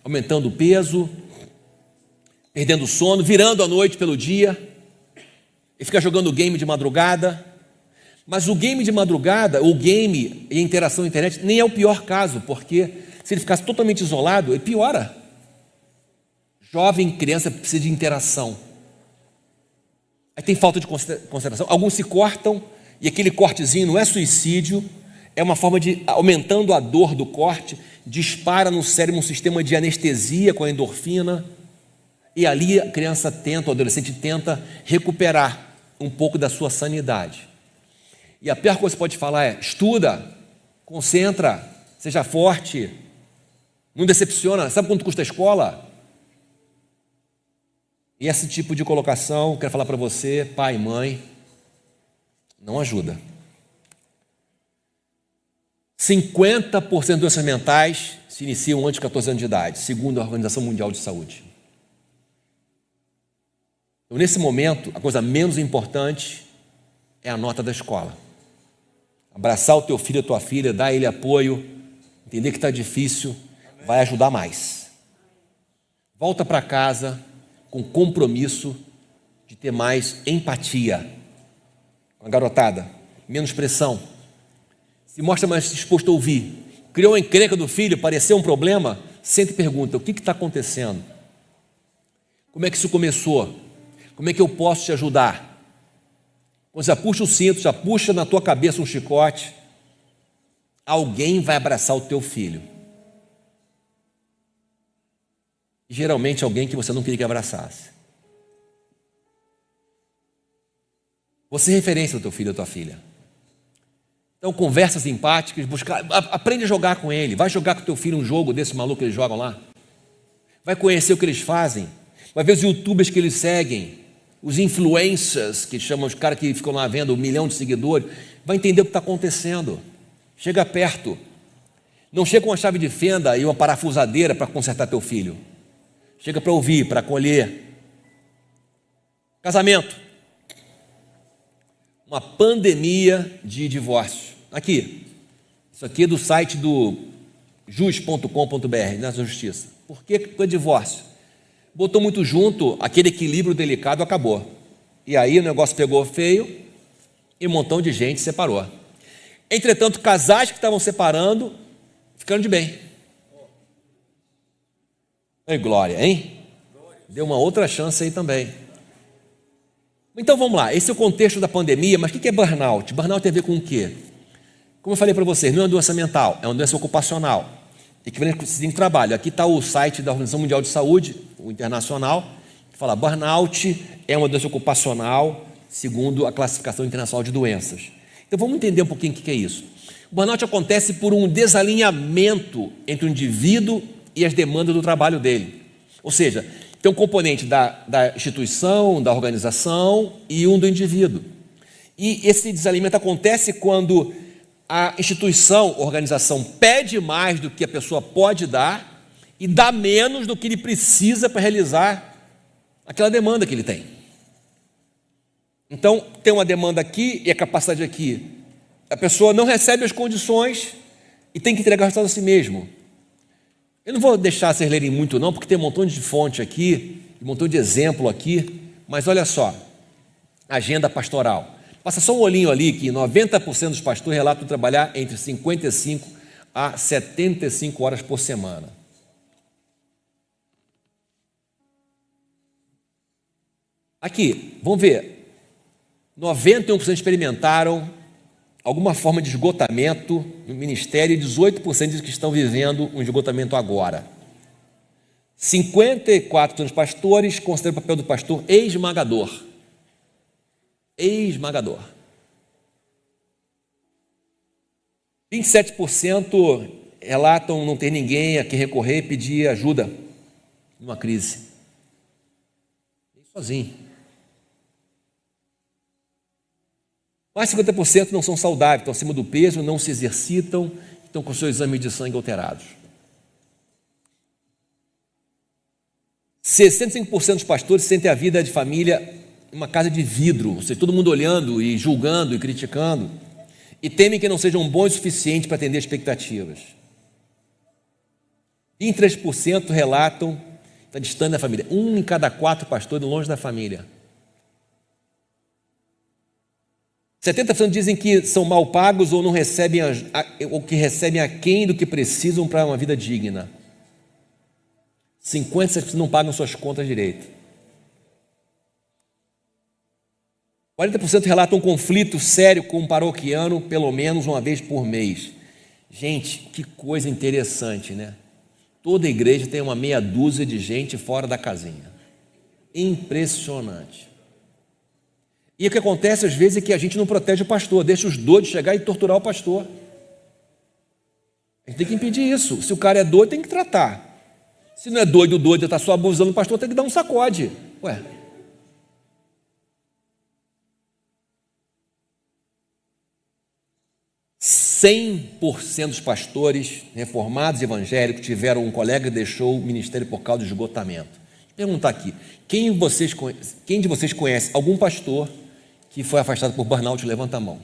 aumentando o peso, perdendo o sono, virando a noite pelo dia, e fica jogando game de madrugada. Mas o game de madrugada, o game e a interação na internet, nem é o pior caso, porque se ele ficasse totalmente isolado, ele piora. Jovem, criança precisa de interação. Aí tem falta de concentração. Alguns se cortam, e aquele cortezinho não é suicídio, é uma forma de, aumentando a dor do corte, dispara no cérebro um sistema de anestesia com a endorfina, e ali a criança tenta, o adolescente tenta recuperar um pouco da sua sanidade. E a pior coisa que você pode falar é: estuda, concentra, seja forte, não decepciona. Sabe quanto custa a escola? E esse tipo de colocação, quero falar para você, pai e mãe, não ajuda. 50% de doenças mentais se iniciam antes de 14 anos de idade, segundo a Organização Mundial de Saúde. Então, nesse momento, a coisa menos importante é a nota da escola. Abraçar o teu filho, a tua filha, dar a ele apoio, entender que está difícil, vai ajudar mais. Volta para casa com compromisso de ter mais empatia com a garotada, menos pressão. Se mostra mais disposto a ouvir. Criou uma encrenca do filho, pareceu um problema, senta e pergunta: o que está acontecendo? Como é que isso começou? Como é que eu posso te ajudar? Quando já puxa o cinto, já puxa na tua cabeça um chicote, alguém vai abraçar o teu filho. E geralmente alguém que você não queria que abraçasse. Você é referência do teu filho ou tua filha. Então, conversas empáticas, aprende a jogar com ele. Vai jogar com o teu filho um jogo desse maluco que eles jogam lá. Vai conhecer o que eles fazem. Vai ver os youtubers que eles seguem. Os influencers, que chamam os caras que ficam lá vendo 1 milhão de seguidores. Vai entender o que está acontecendo. Chega perto. Não chega com uma chave de fenda e uma parafusadeira para consertar teu filho. Chega para ouvir, para acolher. Casamento. Uma pandemia de divórcio. Aqui. Isso aqui é do site do jus.com.br, na justiça. Por que divórcio? Botou muito junto, aquele equilíbrio delicado acabou. E aí o negócio pegou feio e um montão de gente separou. Entretanto, casais que estavam separando, ficando de bem. Ei, glória, hein? Deu uma outra chance aí também. Então vamos lá, esse é o contexto da pandemia, mas o que é burnout? Burnout tem a ver com o quê? Como eu falei para vocês, não é uma doença mental, é uma doença ocupacional. Equivalente ao trabalho. Aqui está o site da Organização Mundial de Saúde, o internacional, que fala: burnout é uma doença ocupacional, segundo a classificação internacional de doenças. Então vamos entender um pouquinho o que é isso. O burnout acontece por um desalinhamento entre o indivíduo e as demandas do trabalho dele. Ou seja, tem um componente da instituição, da organização e um do indivíduo. E esse desalinhamento acontece quando a instituição, a organização, pede mais do que a pessoa pode dar e dá menos do que ele precisa para realizar aquela demanda que ele tem. Então, tem uma demanda aqui e a capacidade aqui. A pessoa não recebe as condições e tem que entregar o resultado a si mesmo. Eu não vou deixar vocês lerem muito não, porque tem um montão de fonte aqui, um montão de exemplo aqui, mas olha só, agenda pastoral. Passa só um olhinho ali que 90% dos pastores relatam trabalhar entre 55 a 75 horas por semana. Aqui, vamos ver, 91% experimentaram alguma forma de esgotamento no ministério e 18% dizem que estão vivendo um esgotamento agora. 54% dos pastores consideram o papel do pastor esmagador. Esmagador. 27% relatam não ter ninguém a quem recorrer e pedir ajuda numa crise. Sozinho. Mais 50% não são saudáveis, estão acima do peso, não se exercitam, estão com seus exames de sangue alterados. 65% dos pastores sentem a vida de família uma casa de vidro, ou seja, todo mundo olhando e julgando e criticando, e temem que não sejam bons o suficiente para atender expectativas. 23% relatam que está distante da família. 1 em cada 4 pastores longe da família. 70% dizem que são mal pagos ou não recebem ou que recebem aquém do que precisam para uma vida digna. 57% não pagam suas contas direito. 40% relatam um conflito sério com um paroquiano pelo menos uma vez por mês. Gente, que coisa interessante, né? Toda igreja tem uma meia dúzia de gente fora da casinha. Impressionante. E o que acontece às vezes é que a gente não protege o pastor, deixa os doidos chegar e torturar o pastor. A gente tem que impedir isso. Se o cara é doido, tem que tratar. Se não é doido, está só abusando do pastor, tem que dar um sacode. Ué. %100% dos pastores reformados evangélicos tiveram um colega que deixou o ministério por causa de esgotamento. Vou perguntar aqui, quem de vocês conhece algum pastor que foi afastado por burnout? Levanta a mão.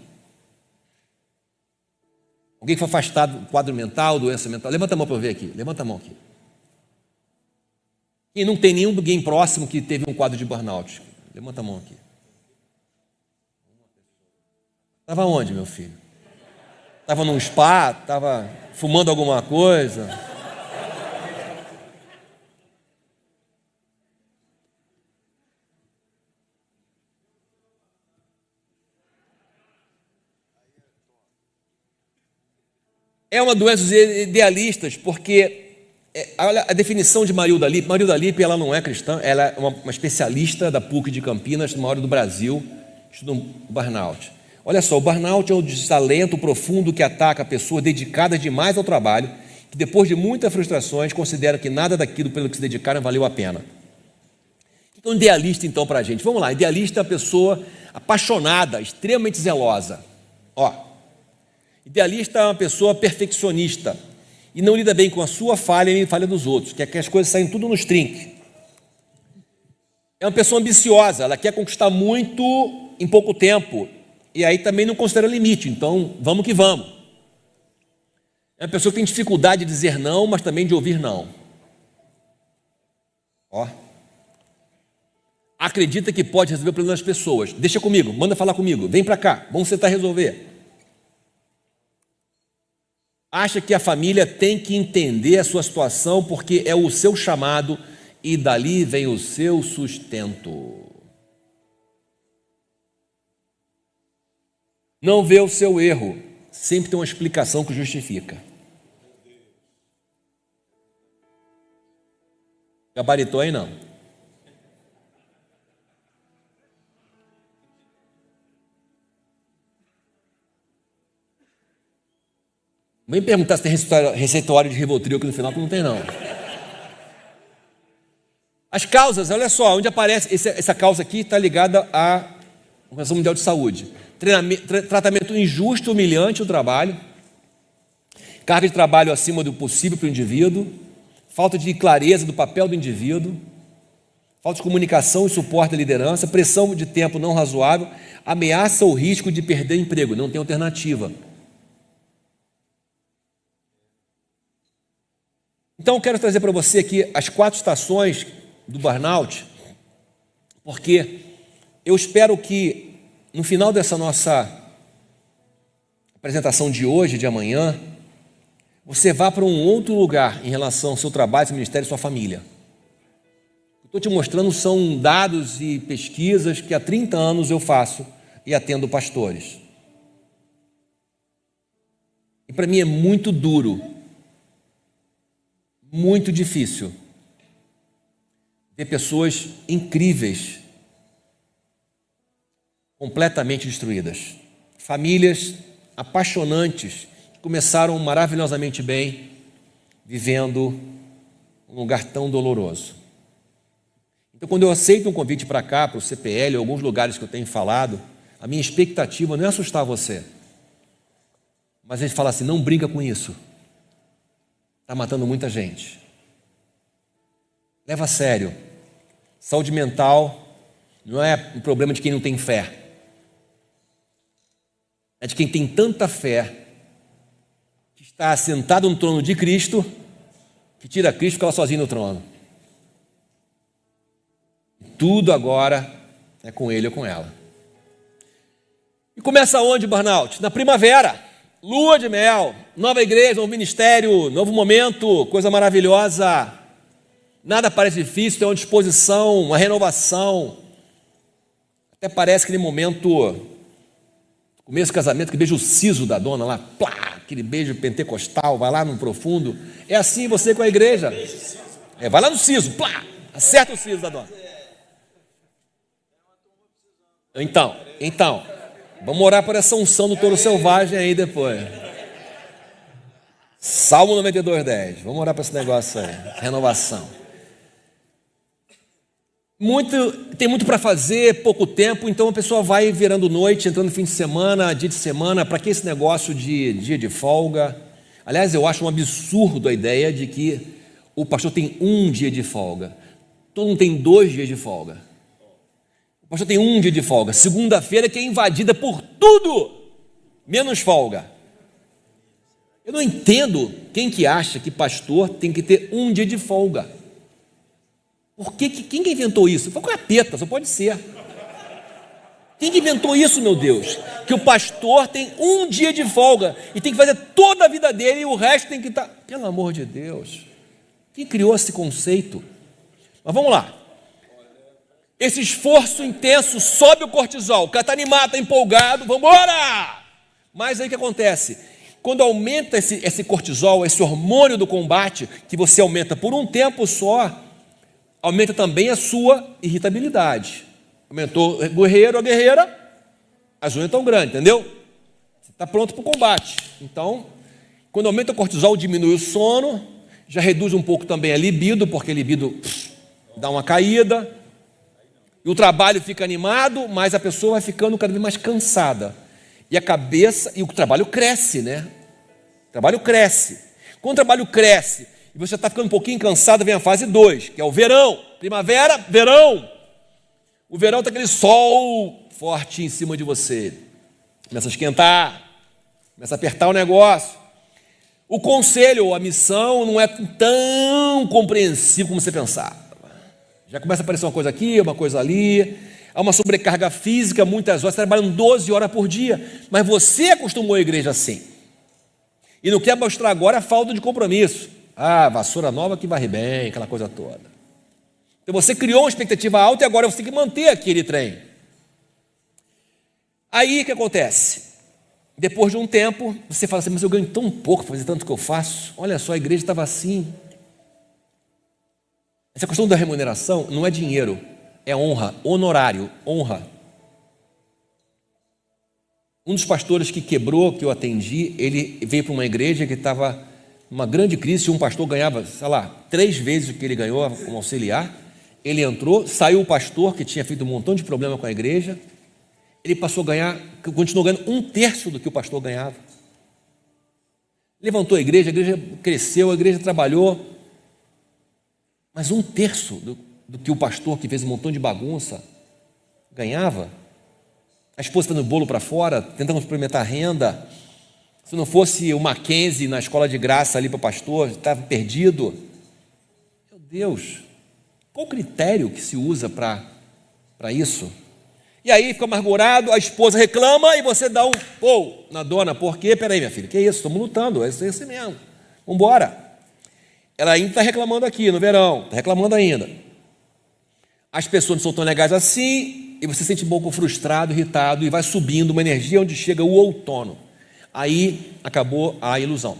Alguém que foi afastado do quadro mental, doença mental? Levanta a mão para eu ver aqui. Levanta a mão aqui. E não tem ninguém próximo que teve um quadro de burnout? Levanta a mão aqui. Estava onde, meu filho? Estava num spa? Estava fumando alguma coisa? É uma doença dos idealistas, porque olha a definição de Marilda Lippe. Marilda Lippe, ela não é cristã, ela é uma especialista da PUC de Campinas, maior do Brasil, estuda o burnout. Olha só, o burnout é um desalento profundo que ataca a pessoa dedicada demais ao trabalho, que depois de muitas frustrações considera que nada daquilo pelo que se dedicaram valeu a pena. O que é um idealista então para a gente? Vamos lá, idealista é uma pessoa apaixonada, extremamente zelosa. Idealista é uma pessoa perfeccionista e não lida bem com a sua falha e a falha dos outros, quer que as coisas saiam tudo nos trinques. É uma pessoa ambiciosa, ela quer conquistar muito em pouco tempo e aí também não considera limite, então vamos que vamos. É uma pessoa que tem dificuldade de dizer não, mas também de ouvir não. Acredita que pode resolver o problema das pessoas. Deixa comigo, manda falar comigo, vem para cá, vamos tentar resolver. Acha que a família tem que entender a sua situação porque é o seu chamado e dali vem o seu sustento. Não vê o seu erro, sempre tem uma explicação que justifica. Gabaritou aí não? Vem perguntar se tem receituário de Rivotril aqui no final, que não tem não. As causas, olha só, onde aparece, essa causa aqui está ligada à Organização Mundial de Saúde. Tratamento injusto, humilhante do trabalho, carga de trabalho acima do possível para o indivíduo, falta de clareza do papel do indivíduo, falta de comunicação e suporte da liderança, pressão de tempo não razoável, ameaça ou risco de perder emprego, não tem alternativa. Então, eu quero trazer para você aqui as 4 estações do burnout, porque eu espero que no final dessa nossa apresentação de hoje, de amanhã, você vá para um outro lugar em relação ao seu trabalho, seu ministério e sua família. O que eu estou te mostrando são dados e pesquisas que há 30 anos eu faço e atendo pastores. E para mim é muito duro, muito difícil ver pessoas incríveis completamente destruídas. Famílias apaixonantes que começaram maravilhosamente bem, vivendo um lugar tão doloroso. Então, quando eu aceito um convite para cá, para o CPL, ou alguns lugares que eu tenho falado, a minha expectativa não é assustar você, mas a gente fala assim: não brinca com isso, está matando muita gente. Leva a sério. Saúde mental não é um problema de quem não tem fé, é de quem tem tanta fé que está sentado no trono de Cristo, que tira Cristo e fica lá sozinho no trono. Tudo agora é com ele ou com ela. E começa onde, burnout? Na primavera, lua de mel, nova igreja, novo ministério, novo momento, coisa maravilhosa. Nada parece difícil, tem uma disposição, uma renovação. Até parece aquele momento, começo do casamento, que beijo o siso da dona lá, plá, aquele beijo pentecostal, vai lá no profundo. É assim você com a igreja. Vai lá no siso, plá, acerta o siso da dona. Então, vamos orar por essa unção do touro selvagem aí depois. Salmo 92:10. Vamos orar para esse negócio aí, renovação. Tem muito para fazer, pouco tempo, então a pessoa vai virando noite, entrando no fim de semana, dia de semana. Para que esse negócio de dia de folga? Aliás, eu acho um absurdo a ideia de que o pastor tem um dia de folga. Todo mundo tem 2 dias de folga. O pastor tem um dia de folga. Segunda-feira que é invadida por tudo, menos folga. Eu não entendo quem que acha que pastor tem que ter um dia de folga. Quem que inventou isso? Foi o capeta, só pode ser. Quem que inventou isso, meu Deus? Que o pastor tem um dia de folga e tem que fazer toda a vida dele e o resto tem que estar... Pelo amor de Deus. Quem criou esse conceito? Mas vamos lá. Esse esforço intenso sobe o cortisol, o cara está animado, está empolgado, vamos embora! Mas aí o que acontece? Quando aumenta esse cortisol, esse hormônio do combate, que você aumenta por um tempo só, aumenta também a sua irritabilidade. Aumentou o guerreiro, a guerreira, as unhas estão grandes, entendeu? Você está pronto para o combate. Então, quando aumenta o cortisol, diminui o sono, já reduz um pouco também a libido, porque a libido dá uma caída, e o trabalho fica animado, mas a pessoa vai ficando cada vez mais cansada. E a cabeça, e o trabalho cresce, né? O trabalho cresce. Quando o trabalho cresce, e você está ficando um pouquinho cansado, vem a fase 2, que é o verão. Primavera, verão. O verão está aquele sol forte em cima de você. Começa a esquentar, começa a apertar o negócio. O conselho ou a missão não é tão compreensivo como você pensava. Já começa a aparecer uma coisa aqui, uma coisa ali. Há uma sobrecarga física, muitas horas, trabalham 12 horas por dia. Mas você acostumou a igreja assim. E não quer mostrar agora a falta de compromisso. Vassoura nova que varre bem, aquela coisa toda. Então você criou uma expectativa alta e agora você tem que manter aquele trem. Aí o que acontece? Depois de um tempo, você fala assim: mas eu ganho tão pouco para fazer tanto que eu faço. Olha só, a igreja estava assim. Essa questão da remuneração não é dinheiro, é honra, honorário, honra. Um dos pastores que quebrou, que eu atendi, ele veio para uma igreja que estava numa grande crise. Um pastor ganhava, 3 vezes o que ele ganhou como auxiliar. Ele entrou, saiu o pastor que tinha feito um montão de problema com a igreja. Ele passou a ganhar, continuou ganhando 1/3 do que o pastor ganhava. Levantou a igreja cresceu, a igreja trabalhou. Mas 1/3 do que o pastor que fez um montão de bagunça ganhava. A esposa fazendo bolo para fora, tentando complementar a renda. Se não fosse o Mackenzie na escola de graça ali para o pastor, estava perdido. Deus, qual o critério que se usa para isso? E aí fica amargurado, a esposa reclama e você dá um pô na dona. Por quê? Peraí, minha filha, que isso? Estamos lutando, é isso mesmo. Vamos embora. Ela ainda está reclamando aqui no verão, está reclamando ainda. As pessoas não são tão legais assim e você se sente um pouco frustrado, irritado e vai subindo uma energia onde chega o outono. Aí acabou a ilusão.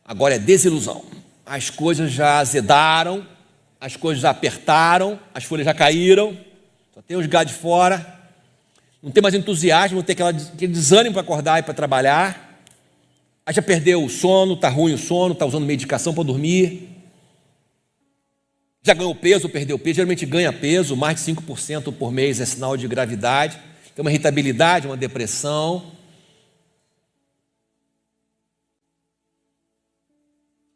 Agora é desilusão. As coisas já azedaram, as coisas já apertaram, as folhas já caíram, só tem os galhos de fora, não tem mais entusiasmo, não tem aquele desânimo para acordar e para trabalhar. Aí já perdeu o sono, está ruim o sono, está usando medicação para dormir. Já ganhou peso, perdeu peso, geralmente ganha peso, mais de 5% por mês é sinal de gravidade. Tem uma irritabilidade, uma depressão.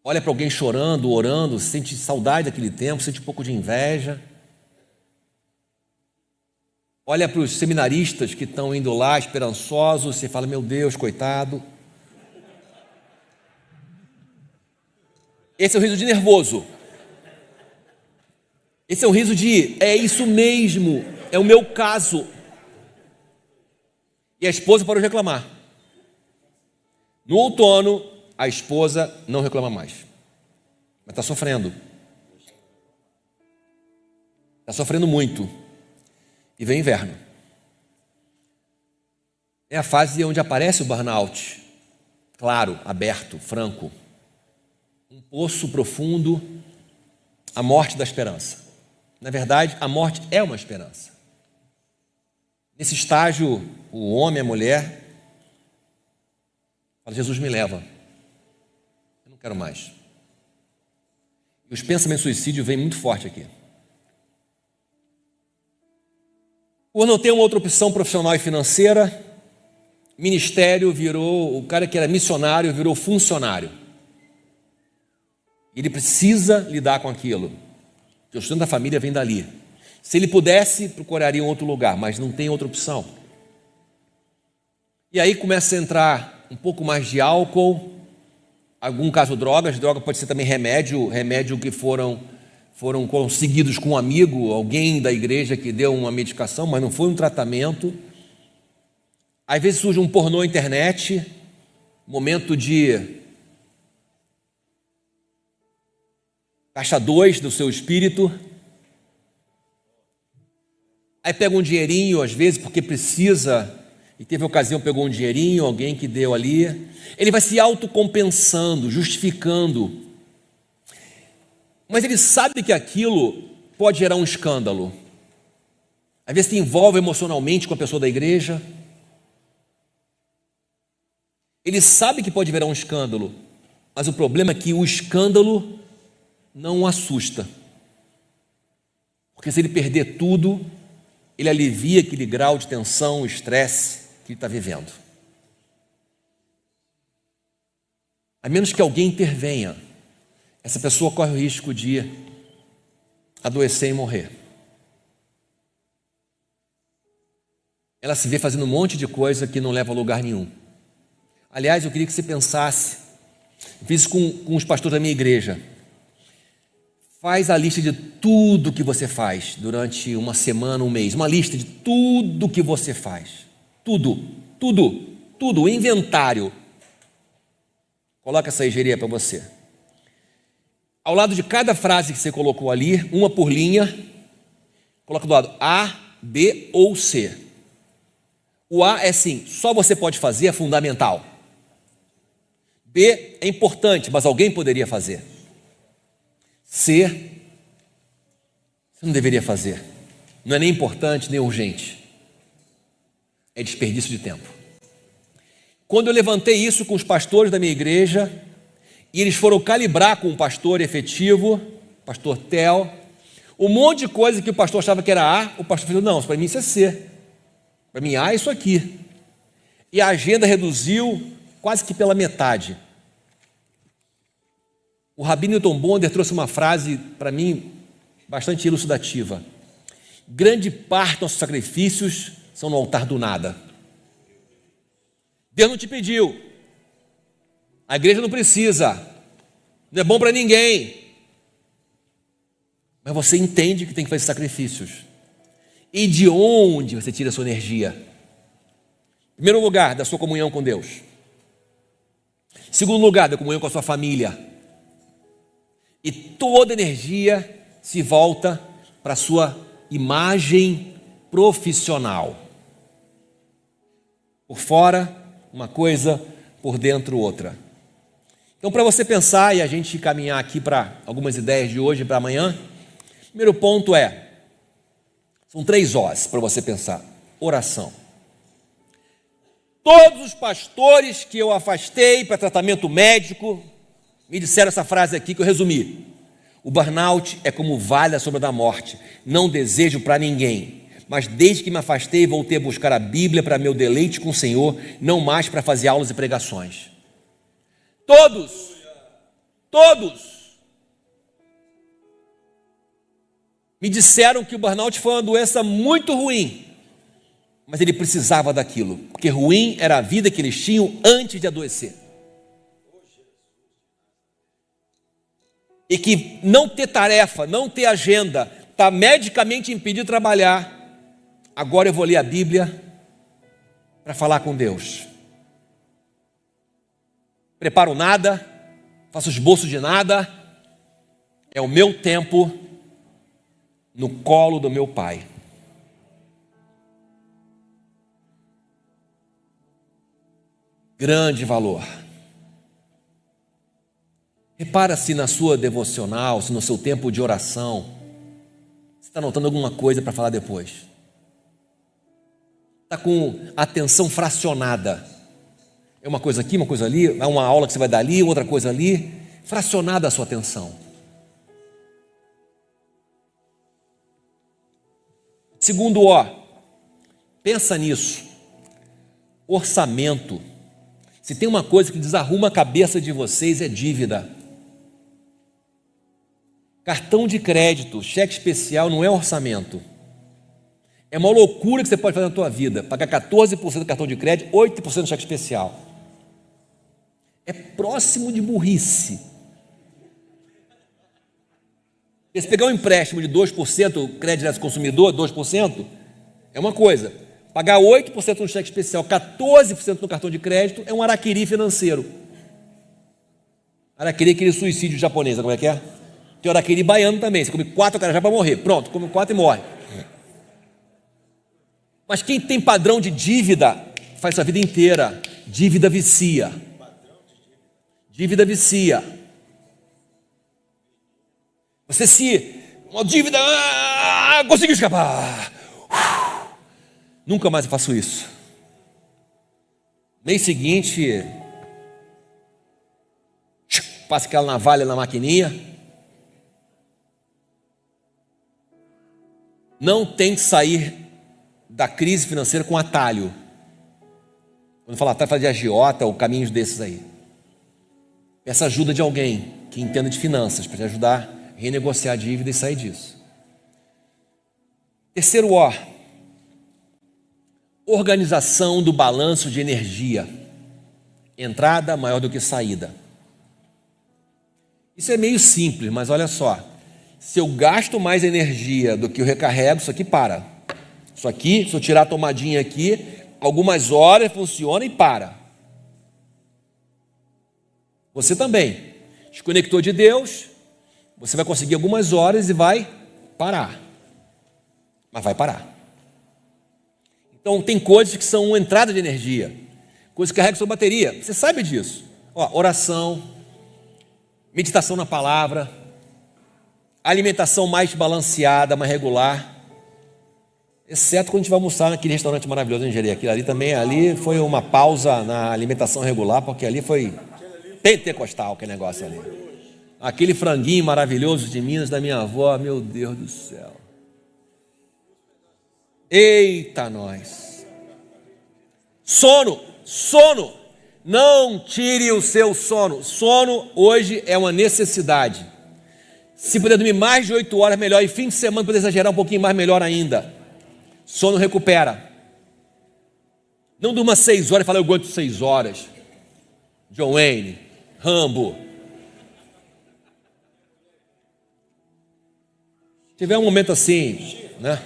Olha para alguém chorando, orando, sente saudade daquele tempo, sente um pouco de inveja. Olha para os seminaristas que estão indo lá esperançosos, você fala, meu Deus, coitado. Esse é o riso de nervoso. Esse é o riso de, é isso mesmo, é o meu caso. E a esposa parou de reclamar. No outono, a esposa não reclama mais. Mas está sofrendo. Está sofrendo muito. E vem inverno. É a fase onde aparece o burnout. Claro, aberto, franco. Um poço profundo, a morte da esperança. Na verdade, a morte é uma esperança. Nesse estágio, o homem, a mulher, fala, Jesus me leva. Eu não quero mais. E os pensamentos de suicídio vêm muito forte aqui. Por não ter uma outra opção profissional e financeira, ministério virou, o cara que era missionário virou funcionário. Ele precisa lidar com aquilo. O sustento da família vem dali. Se ele pudesse, procuraria um outro lugar, mas não tem outra opção. E aí começa a entrar um pouco mais de álcool, algum caso drogas, droga pode ser também remédio que foram conseguidos com um amigo, alguém da igreja que deu uma medicação, mas não foi um tratamento. Às vezes surge um pornô na internet, momento de caixa 2 do seu espírito. Aí pega um dinheirinho, às vezes, porque precisa, e teve ocasião, pegou um dinheirinho, alguém que deu ali. Ele vai se autocompensando, justificando. Mas ele sabe que aquilo pode gerar um escândalo. Às vezes se envolve emocionalmente com a pessoa da igreja. Ele sabe que pode virar um escândalo, mas o problema é que o escândalo não o assusta. Porque se ele perder tudo, ele alivia aquele grau de tensão, estresse que ele está vivendo. A menos que alguém intervenha, essa pessoa corre o risco de adoecer e morrer. Ela se vê fazendo um monte de coisa que não leva a lugar nenhum. Aliás, eu queria que você pensasse, eu fiz isso com os pastores da minha igreja. Faz a lista de tudo que você faz durante uma semana, um mês. Uma lista de tudo que você faz. Tudo, o inventário. Coloca essa engenharia para você. Ao lado de cada frase que você colocou ali, uma por linha, coloca do lado A, B ou C. O A é sim, só você pode fazer, é fundamental. B é importante, mas alguém poderia fazer. C, você não deveria fazer. Não é nem importante, nem urgente. É desperdício de tempo. Quando eu levantei isso com os pastores da minha igreja, e eles foram calibrar com um pastor efetivo, pastor Tel, um monte de coisa que o pastor achava que era A, o pastor falou, não, para mim isso é C. Para mim A é isso aqui. E a agenda reduziu quase que pela metade. O Rabino Newton Bonder trouxe uma frase, para mim, bastante elucidativa. Grande parte dos nossos sacrifícios são no altar do nada. Deus não te pediu. A igreja não precisa. Não é bom para ninguém. Mas você entende que tem que fazer sacrifícios. E de onde você tira a sua energia? Em primeiro lugar, da sua comunhão com Deus. Em segundo lugar, da comunhão com a sua família. E toda energia se volta para a sua imagem profissional. Por fora, uma coisa, por dentro, outra. Então, para você pensar e a gente caminhar aqui para algumas ideias de hoje para amanhã, primeiro ponto são 3 Os para você pensar. Oração. Todos os pastores que eu afastei para tratamento médico me disseram essa frase aqui que eu resumi. O burnout é como o vale da sombra da morte. Não desejo para ninguém. Mas desde que me afastei, voltei a buscar a Bíblia para meu deleite com o Senhor, não mais para fazer aulas e pregações. Todos me disseram que o burnout foi uma doença muito ruim, mas ele precisava daquilo, porque ruim era a vida que eles tinham antes de adoecer. E que não ter tarefa, não ter agenda, está medicamente impedido de trabalhar. Agora eu vou ler a Bíblia para falar com Deus. Preparo nada, faço esboço de nada, é o meu tempo no colo do meu Pai. Grande valor. Repara se na sua devocional, se no seu tempo de oração, você está anotando alguma coisa para falar depois. Está com atenção fracionada. É uma coisa aqui, uma coisa ali, é uma aula que você vai dar ali, outra coisa ali. Fracionada a sua atenção. Segundo pensa nisso. Orçamento. Se tem uma coisa que desarruma a cabeça de vocês é dívida. Cartão de crédito, cheque especial não é orçamento. É uma loucura que você pode fazer na tua vida. Pagar 14% do cartão de crédito, 8% do cheque especial. É próximo de burrice. Porque se pegar um empréstimo de 2%, crédito direto do consumidor, 2%, é uma coisa. Pagar 8% no cheque especial, 14% no cartão de crédito, é um araquiri financeiro. Araquiri é aquele suicídio japonês, como é que é? Tem araquiri baiano também, você come 4 acarajé para morrer. Pronto, come 4 e morre. Mas quem tem padrão de dívida, faz isso a vida inteira. Dívida vicia. Dívida vicia. Uma dívida, conseguiu escapar. Nunca mais eu faço isso. Mês seguinte, passa aquela navalha na maquininha. Não tente sair da crise financeira com atalho. Quando fala atalho, fala de agiota ou caminhos desses aí. Peça ajuda de alguém que entenda de finanças para te ajudar a renegociar a dívida e sair disso. Terceiro organização do balanço de energia. Entrada maior do que saída. Isso é meio simples, mas olha só. Se eu gasto mais energia do que eu recarrego, isso aqui para. Isso aqui, se eu tirar a tomadinha aqui, algumas horas funciona e para. Você também. Desconectou de Deus, você vai conseguir algumas horas e vai parar. Mas vai parar. Então, tem coisas que são entrada de energia, coisas que carregam sua bateria. Você sabe disso. Oração, meditação na palavra, alimentação mais balanceada, mais regular. Exceto quando a gente vai almoçar naquele restaurante maravilhoso em Jeri. Aquilo ali também, ali foi uma pausa na alimentação regular, porque ali foi pentecostal aquele negócio ali. Aquele franguinho maravilhoso de Minas da minha avó, meu Deus do céu. Eita nós. Sono. Não tire o seu sono. Sono hoje é uma necessidade. Se puder dormir mais de 8 horas, melhor. E fim de semana, poder exagerar um pouquinho mais, melhor ainda. Sono recupera. Não durma 6 horas e fala, eu aguento 6 horas. John Wayne, Rambo. Se tiver um momento assim, né?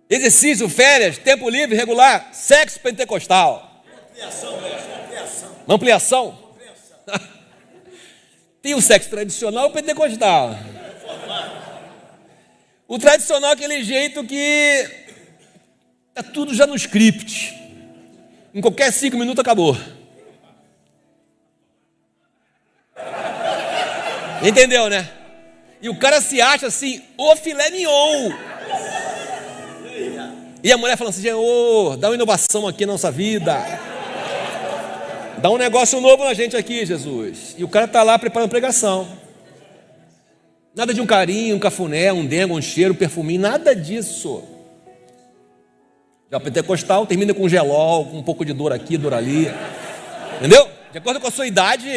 Exercício, férias, tempo livre, regular, sexo pentecostal. Ampliação. Tem o sexo tradicional e o pentecostal. O tradicional é aquele jeito que está tudo já no script. Em qualquer 5 minutos acabou. Entendeu, né? E o cara se acha assim, o filé mignon. E a mulher falando assim, Senhor, dá uma inovação aqui na nossa vida. Dá um negócio novo na gente aqui, Jesus. E o cara está lá preparando pregação. Nada de um carinho, um cafuné, um dengo, um cheiro, um perfuminho, nada disso. Já o pentecostal termina com gelol, com um pouco de dor aqui, dor ali. Entendeu? De acordo com a sua idade,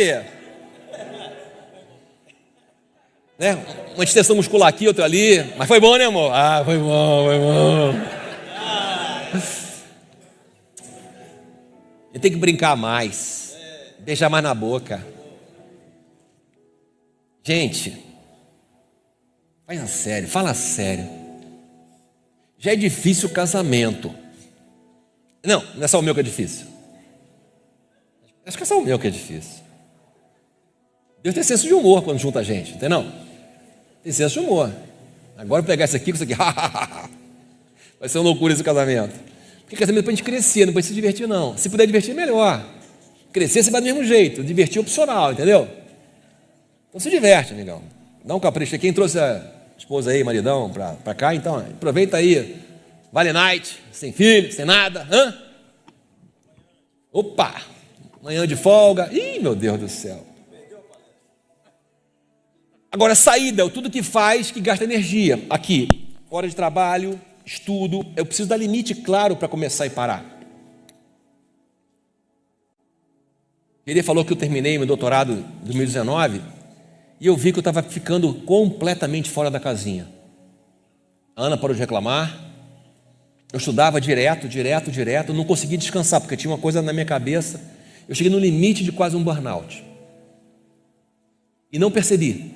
né? Uma extensão muscular aqui, outra ali. Mas foi bom, né, amor? Ah, foi bom. Ele tem que brincar mais, beijar mais na boca. Gente, fala sério. Já é difícil o casamento. Não é só o meu que é difícil. Acho que é só o meu que é difícil. Deus tem senso de humor quando junta a gente, entendeu? Tem senso de humor. Agora eu pegar isso aqui com isso aqui, vai ser uma loucura esse casamento. Porque casamento é para a gente crescer, não para se divertir, não. Se puder divertir, melhor. Crescer, você vai do mesmo jeito. Divertir é opcional, entendeu? Então se diverte, amigão. Dá um capricho. Quem trouxe a esposa aí, maridão, para cá, então aproveita aí. Vale night, sem filho, sem nada. Opa! Manhã de folga. Ih, meu Deus do céu. Agora, saída é tudo que faz que gasta energia. Aqui, hora de trabalho, estudo, eu preciso dar limite claro para começar e parar. Ele falou que eu terminei meu doutorado em 2019 e eu vi que eu estava ficando completamente fora da casinha. A Ana parou de reclamar, eu estudava direto, não conseguia descansar, porque tinha uma coisa na minha cabeça, eu cheguei no limite de quase um burnout. E não percebi.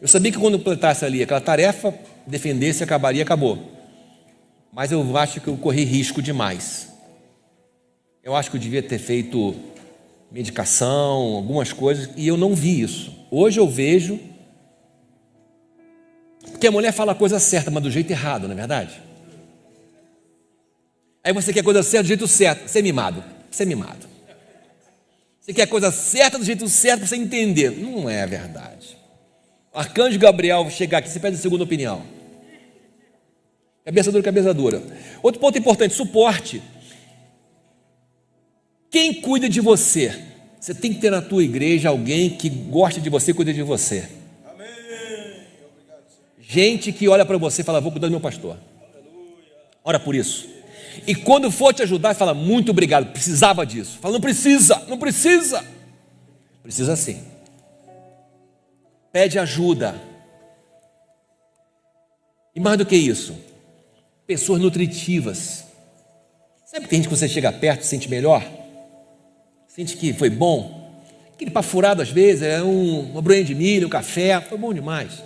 Eu sabia que quando eu completasse ali aquela tarefa, defendesse, acabaria, acabou. Mas eu acho que eu corri risco demais. Eu acho que eu devia ter feito medicação, algumas coisas, e eu não vi isso. Hoje eu vejo, porque a mulher fala a coisa certa, mas do jeito errado, não é verdade? Aí você quer a coisa certa do jeito certo, você é mimado. Você quer a coisa certa do jeito certo para você entender. Não é verdade. O arcanjo Gabriel chegar aqui, você pede a segunda opinião. Cabeça dura. Outro ponto importante, suporte. Quem cuida de você? Você tem que ter na tua igreja alguém que gosta de você e cuida de você. Amém. Gente que olha para você e fala, vou cuidar do meu pastor. Ora por isso. E quando for te ajudar, fala, muito obrigado, precisava disso. Fala, não precisa. Precisa sim. Pede ajuda. E mais do que isso, pessoas nutritivas. Sabe que tem gente que você chega perto e sente melhor? Sente que foi bom? Aquele papo furado às vezes, uma broinha de milho, um café, foi bom demais.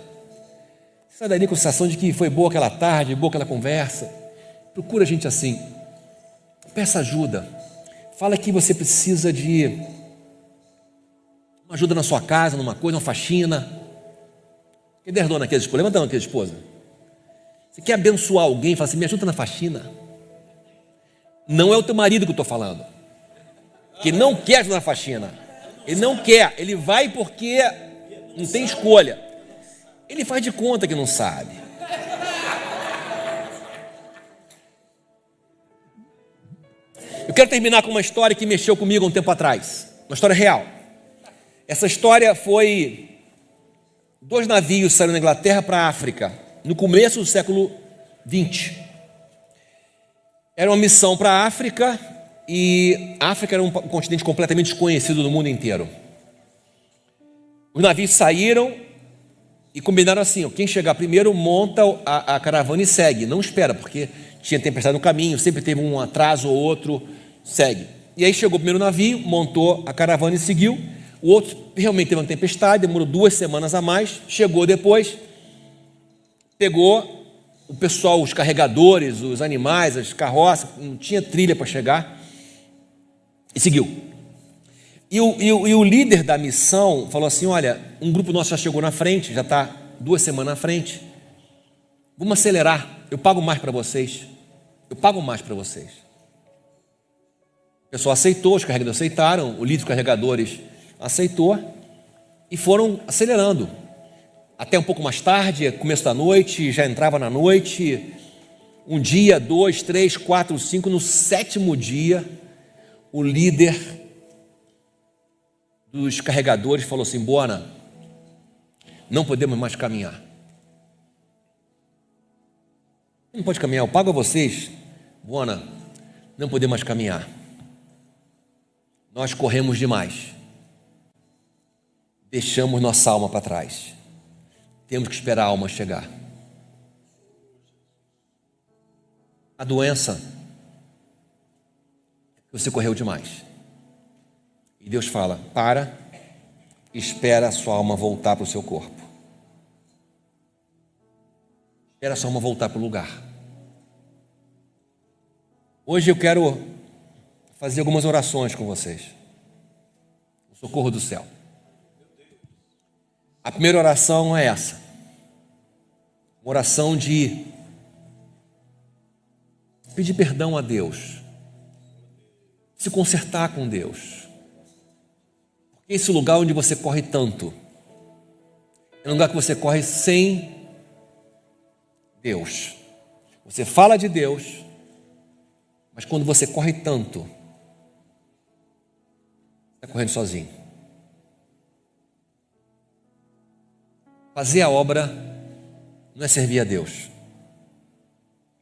Você sai dali com a sensação de que foi boa aquela tarde, boa aquela conversa. Procura gente assim. Peça ajuda. Fala que você precisa de uma ajuda na sua casa, numa coisa, uma faxina. Cadê a dona aqui, esposa? Levanta a mão aqui, esposa. Você quer abençoar alguém? Fala assim, me ajuda na faxina. Não é o teu marido que eu estou falando. Que não quer ajudar na faxina. Ele não quer. Ele vai porque não tem escolha. Ele faz de conta que não sabe. Eu quero terminar com uma história que mexeu comigo um tempo atrás. Uma história real. Essa história foi 2 navios saíram da Inglaterra para a África, no começo do século XX. Era uma missão para a África, e a África era um continente completamente desconhecido no mundo inteiro. Os navios saíram e combinaram assim, quem chegar primeiro monta a caravana e segue, não espera, porque tinha tempestade no caminho, sempre teve um atraso ou outro, segue. E aí chegou o primeiro navio, montou a caravana e seguiu. O outro realmente teve uma tempestade, demorou 2 semanas a mais, chegou depois, pegou o pessoal, os carregadores, os animais, as carroças, não tinha trilha para chegar, e seguiu. E o líder da missão falou assim: olha, um grupo nosso já chegou na frente, já está 2 semanas na frente, vamos acelerar, eu pago mais para vocês, eu pago mais para vocês. O pessoal aceitou, os carregadores aceitaram, o líder dos carregadores aceitou e foram acelerando. Até um pouco mais tarde, começo da noite, já entrava na noite, um dia, 2, 3, 4, 5, no 7º dia, o líder dos carregadores falou assim: Bona, não podemos mais caminhar. Não pode caminhar, eu pago a vocês. Bona, não podemos mais caminhar. Nós corremos demais. Deixamos nossa alma para trás. Temos que esperar a alma chegar. A doença, você correu demais. E Deus fala: para, espera a sua alma voltar para o seu corpo. Espera a sua alma voltar para o lugar. Hoje eu quero fazer algumas orações com vocês. O socorro do céu. A primeira oração é essa. Uma oração de pedir perdão a Deus. Se consertar com Deus. Porque esse lugar onde você corre tanto é um lugar que você corre sem Deus. Você fala de Deus, mas quando você corre tanto, está correndo sozinho. Fazer a obra não é servir a Deus.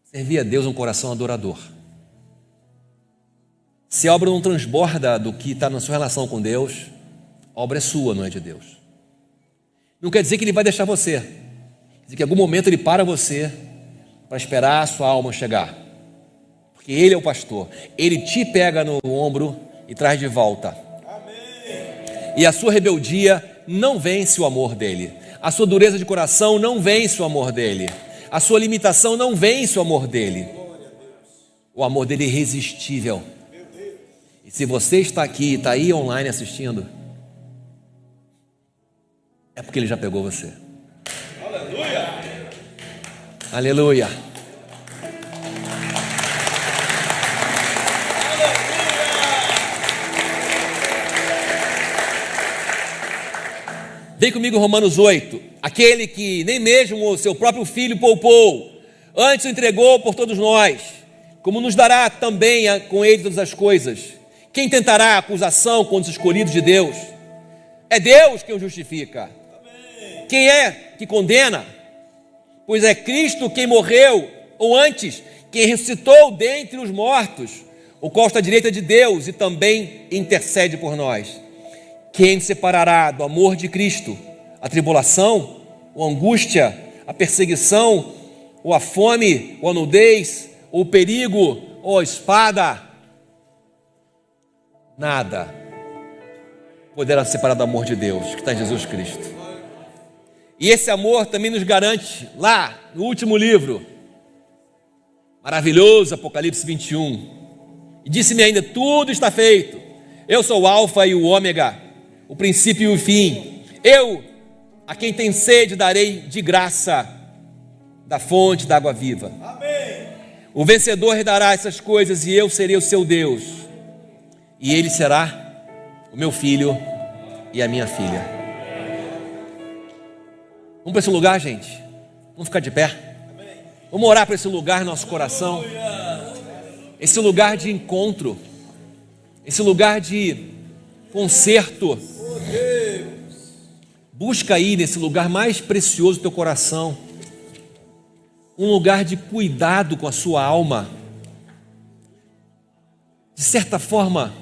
Servir a Deus é um coração adorador. Se a obra não transborda do que está na sua relação com Deus, a obra é sua, não é de Deus. Não quer dizer que Ele vai deixar você. Quer dizer que em algum momento Ele para você para esperar a sua alma chegar. Porque Ele é o pastor. Ele te pega no ombro e traz de volta. Amém. E a sua rebeldia não vence o amor dEle. A sua dureza de coração não vence o amor dEle. A sua limitação não vence o amor dEle. O amor dEle é irresistível. E se você está aqui, está aí online assistindo, é porque Ele já pegou você. Aleluia! Aleluia! Vem comigo Romanos 8. Aquele que nem mesmo o seu próprio filho poupou, antes o entregou por todos nós, como nos dará também com ele todas as coisas. Quem tentará acusação contra os escolhidos de Deus? É Deus quem o justifica. Quem é que condena? Pois é Cristo quem morreu, ou antes, quem ressuscitou dentre os mortos, o qual está à direita de Deus e também intercede por nós. Quem nos separará do amor de Cristo? A tribulação, ou a angústia, a perseguição, ou a fome, ou a nudez, ou o perigo, ou a espada? Nada poderá separar do amor de Deus, que está em Jesus Cristo. E esse amor também nos garante, lá no último livro, maravilhoso, Apocalipse 21, e disse-me ainda: tudo está feito. Eu sou o Alfa e o Ômega, o princípio e o fim. Eu, a quem tem sede, darei de graça da fonte da água viva. Amém. O vencedor herdará essas coisas e eu serei o seu Deus. E ele será o meu filho e a minha filha. Vamos para esse lugar, gente? Vamos ficar de pé? Vamos orar para esse lugar no nosso coração. Esse lugar de encontro. Esse lugar de conserto. Busca aí nesse lugar mais precioso do teu coração um lugar de cuidado com a sua alma. De certa forma,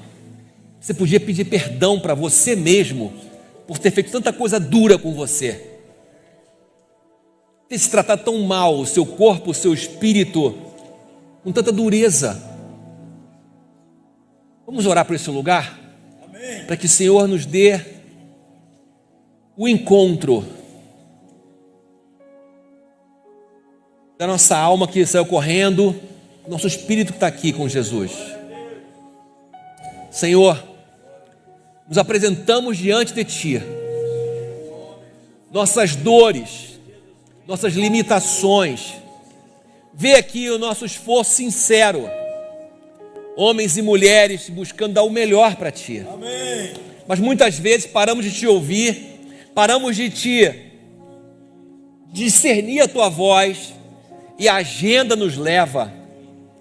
você podia pedir perdão para você mesmo por ter feito tanta coisa dura com você, ter se tratado tão mal, o seu corpo, o seu espírito, com tanta dureza. Vamos orar por esse lugar? Para que o Senhor nos dê o encontro da nossa alma que saiu correndo, nosso espírito que está aqui com Jesus. Senhor, nos apresentamos diante de Ti, nossas dores, nossas limitações. Vê aqui o nosso esforço sincero, homens e mulheres buscando dar o melhor para Ti. Amém. Mas muitas vezes paramos de Te ouvir, paramos de discernir a Tua voz, e a agenda nos leva,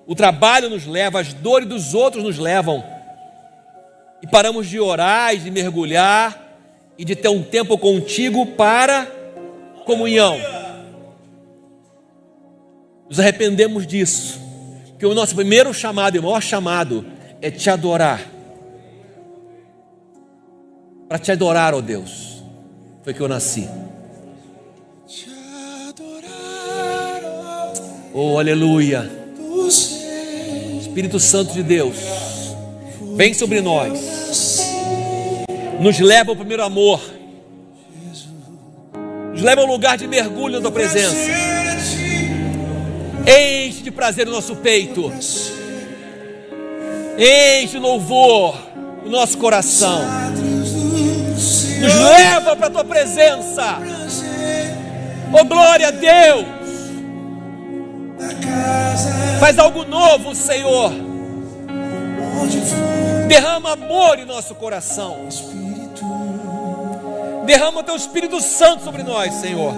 o trabalho nos leva, as dores dos outros nos levam, e paramos de orar e de mergulhar e de ter um tempo contigo para comunhão. Nos arrependemos disso, que o nosso primeiro chamado e o maior chamado é Te adorar. Para Te adorar, ó Deus, foi que eu nasci. Oh, aleluia. Espírito Santo de Deus, vem sobre nós, nos leva ao primeiro amor, nos leva ao lugar de mergulho na Tua presença. Enche de prazer o nosso peito, enche de louvor o nosso coração, nos leva para a Tua presença. Oh, glória a Deus. Faz algo novo, Senhor. Derrama amor em nosso coração. Derrama o Teu Espírito Santo sobre nós, Senhor.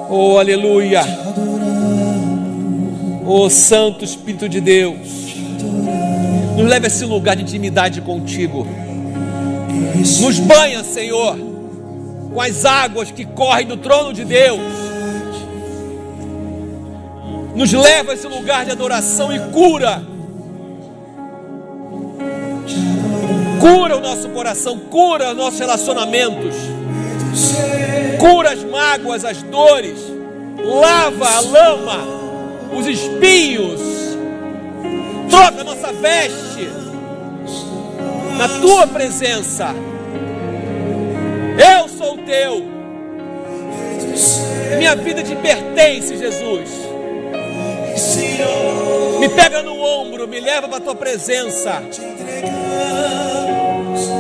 Oh, aleluia. Oh, Santo Espírito de Deus, nos leva a esse lugar de intimidade contigo. Nos banha, Senhor, com as águas que correm do trono de Deus. Nos leva a esse lugar de adoração e cura. Cura o nosso coração, cura os nossos relacionamentos, cura as mágoas, as dores, lava a lama, os espinhos, troca a nossa veste na Tua presença. Eu sou Teu, minha vida Te pertence, Jesus. Me pega no ombro, me leva para a Tua presença.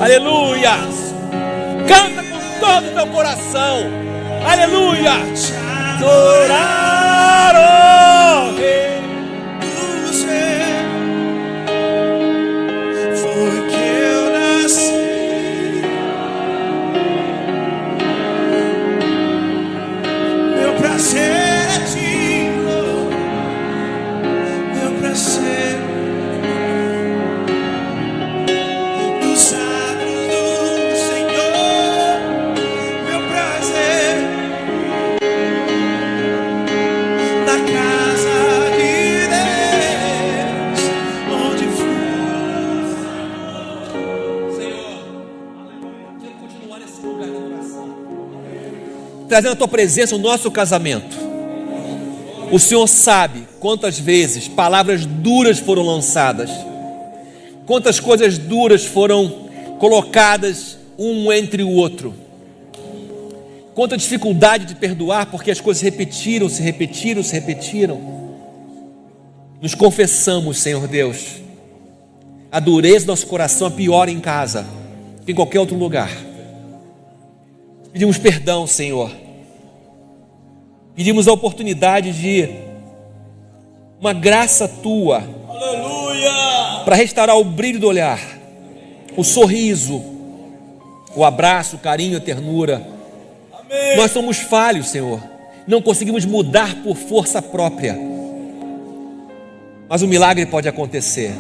Aleluia. Canta com todo o teu coração. Aleluia. Adorar, oh Rei. Foi que eu nasci. Meu prazer é Ti, meu prazer. Dos atos do Senhor, meu prazer. Na casa de Deus, onde for. Senhor, quero continuar nesse lugar de oração, trazendo a Tua presença no nosso casamento. O Senhor sabe quantas vezes palavras duras foram lançadas, quantas coisas duras foram colocadas um entre o outro, quanta dificuldade de perdoar porque as coisas se repetiram. Nos confessamos, Senhor Deus, a dureza do nosso coração é pior em casa que em qualquer outro lugar. Pedimos perdão, Senhor. Pedimos a oportunidade de uma graça Tua, Aleluia! para restaurar o brilho do olhar, o sorriso, o abraço, o carinho, a ternura. Amém. Nós somos falhos, Senhor, não conseguimos mudar por força própria, mas o milagre pode acontecer.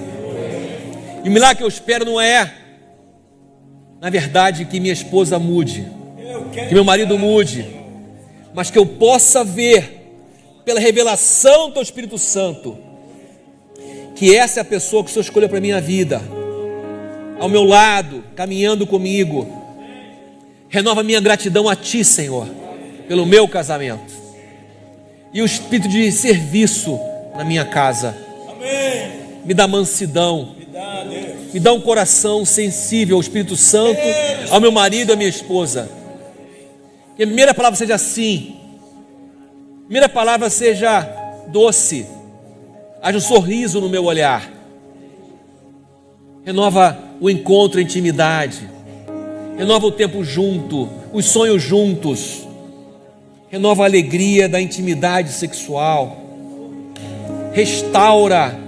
E o milagre que eu espero não é, na verdade, que minha esposa mude, que meu marido mude, mas que eu possa ver, pela revelação do Teu Espírito Santo, que essa é a pessoa que o Senhor escolheu para a minha vida, ao meu lado, caminhando comigo. Renova minha gratidão a Ti, Senhor, pelo meu casamento, e o espírito de serviço na minha casa. Amém. Me dá mansidão. Me dá um coração sensível ao Espírito Santo, ao meu marido, à minha esposa. Que a primeira palavra seja sim. A primeira palavra seja doce. Haja um sorriso no meu olhar. Renova o encontro, a intimidade. Renova o tempo junto, os sonhos juntos. Renova a alegria da intimidade sexual. Restaura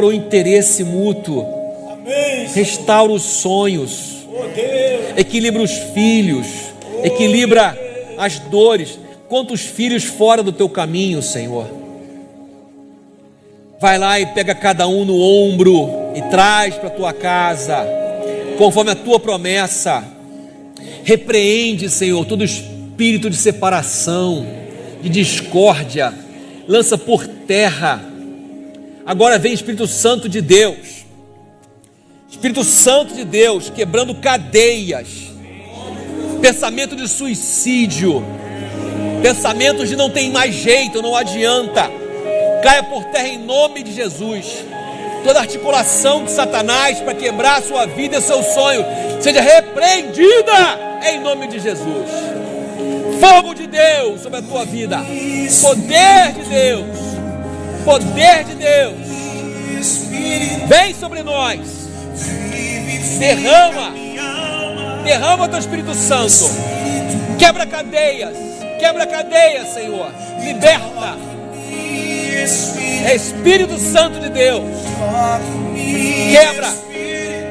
o interesse mútuo. Restaura os sonhos. Equilibra os filhos. Equilibra as dores. Quantos filhos fora do teu caminho, Senhor? Vai lá e pega cada um no ombro e traz para a tua casa, conforme a tua promessa. Repreende, Senhor, todo espírito de separação, de discórdia. Lança por terra. Agora vem Espírito Santo de Deus. Espírito Santo de Deus, quebrando cadeias. Pensamento de suicídio. Pensamentos de não tem mais jeito, não adianta. Caia por terra em nome de Jesus. Toda articulação de Satanás para quebrar a sua vida e seu sonho seja repreendida em nome de Jesus. Fogo de Deus sobre a tua vida. Poder de Deus. Poder de Deus. Vem sobre nós. Derrama o teu Espírito Santo. Quebra cadeias, Senhor. Liberta. Espírito Santo de Deus. Quebra,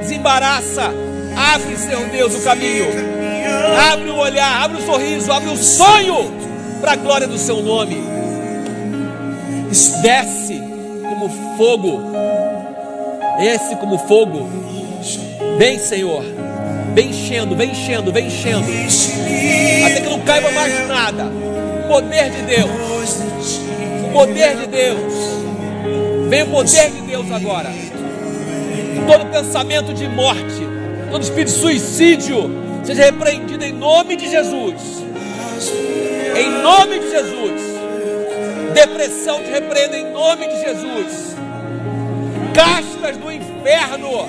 desembaraça. Abre, Senhor Deus, o caminho. Abre o olhar, abre o sorriso, abre o sonho para a glória do seu nome. Desce como fogo. Desce como fogo. Vem, Senhor. Vem enchendo. Até que não caiba mais nada. Poder de Deus. Poder de Deus. Vem o poder de Deus agora. Todo pensamento de morte, todo espírito de suicídio seja repreendido em nome de Jesus. Em nome de Jesus. Depressão te repreenda em nome de Jesus. Castas do inferno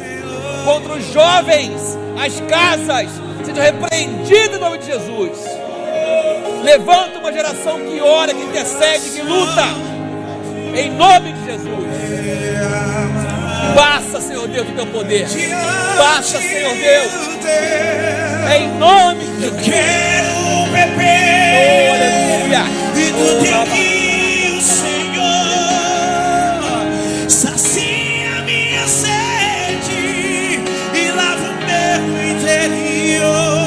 contra os jovens, as casas, sejam repreendidas em nome de Jesus. Levanta uma geração que ora, que intercede, que luta, em nome de Jesus. Passa, Senhor Deus, o teu poder. Passa, Senhor Deus, em nome de Jesus. Eu quero beber Aleluia. e do teu rio, Senhor, sacia minha sede e lava o meu interior.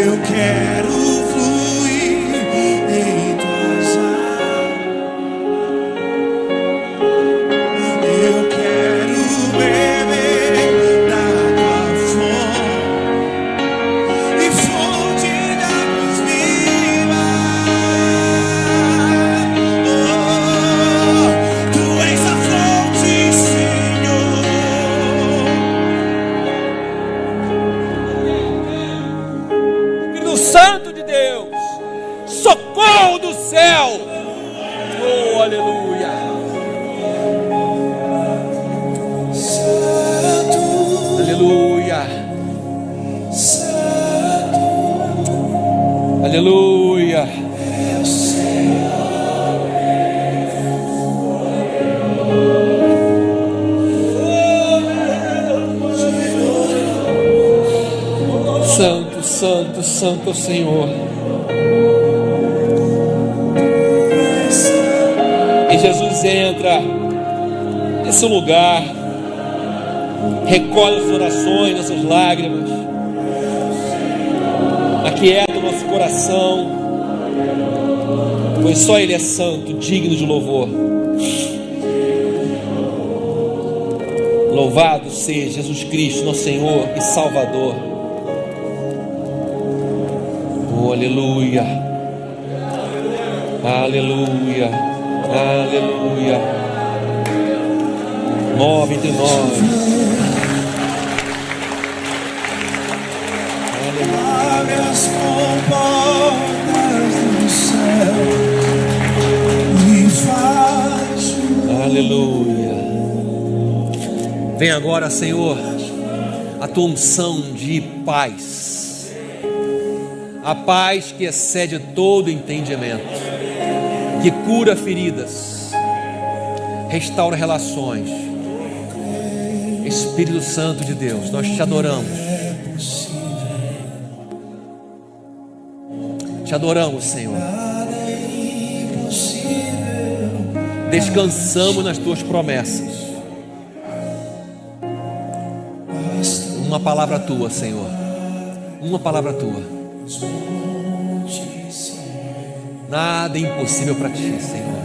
Eu quero fluir em tuas águas. Eu quero beber da tua fonte e fonte de águas vivas. Tu és a fonte, Senhor. Espírito Santo de Deus, socorro do céu. Oh, aleluia. Aleluia. Aleluia. Santo, santo, santo é o Senhor. E Jesus entra nesse lugar, recolhe as orações, nossas lágrimas, aquieta o nosso coração, pois só Ele é santo, digno de louvor. Louvado seja Jesus Cristo, nosso Senhor e Salvador. Oh, aleluia, aleluia, aleluia. Move entre nós. Abre as comportas do céu e faz Aleluia. Vem agora, Senhor, a tua unção de paz, a paz que excede todo entendimento, que cura feridas, restaura relações. Espírito Santo de Deus, nós te adoramos. Te adoramos, Senhor. Descansamos nas tuas promessas. Uma palavra tua, Senhor. Uma palavra tua. Nada é impossível para ti, Senhor.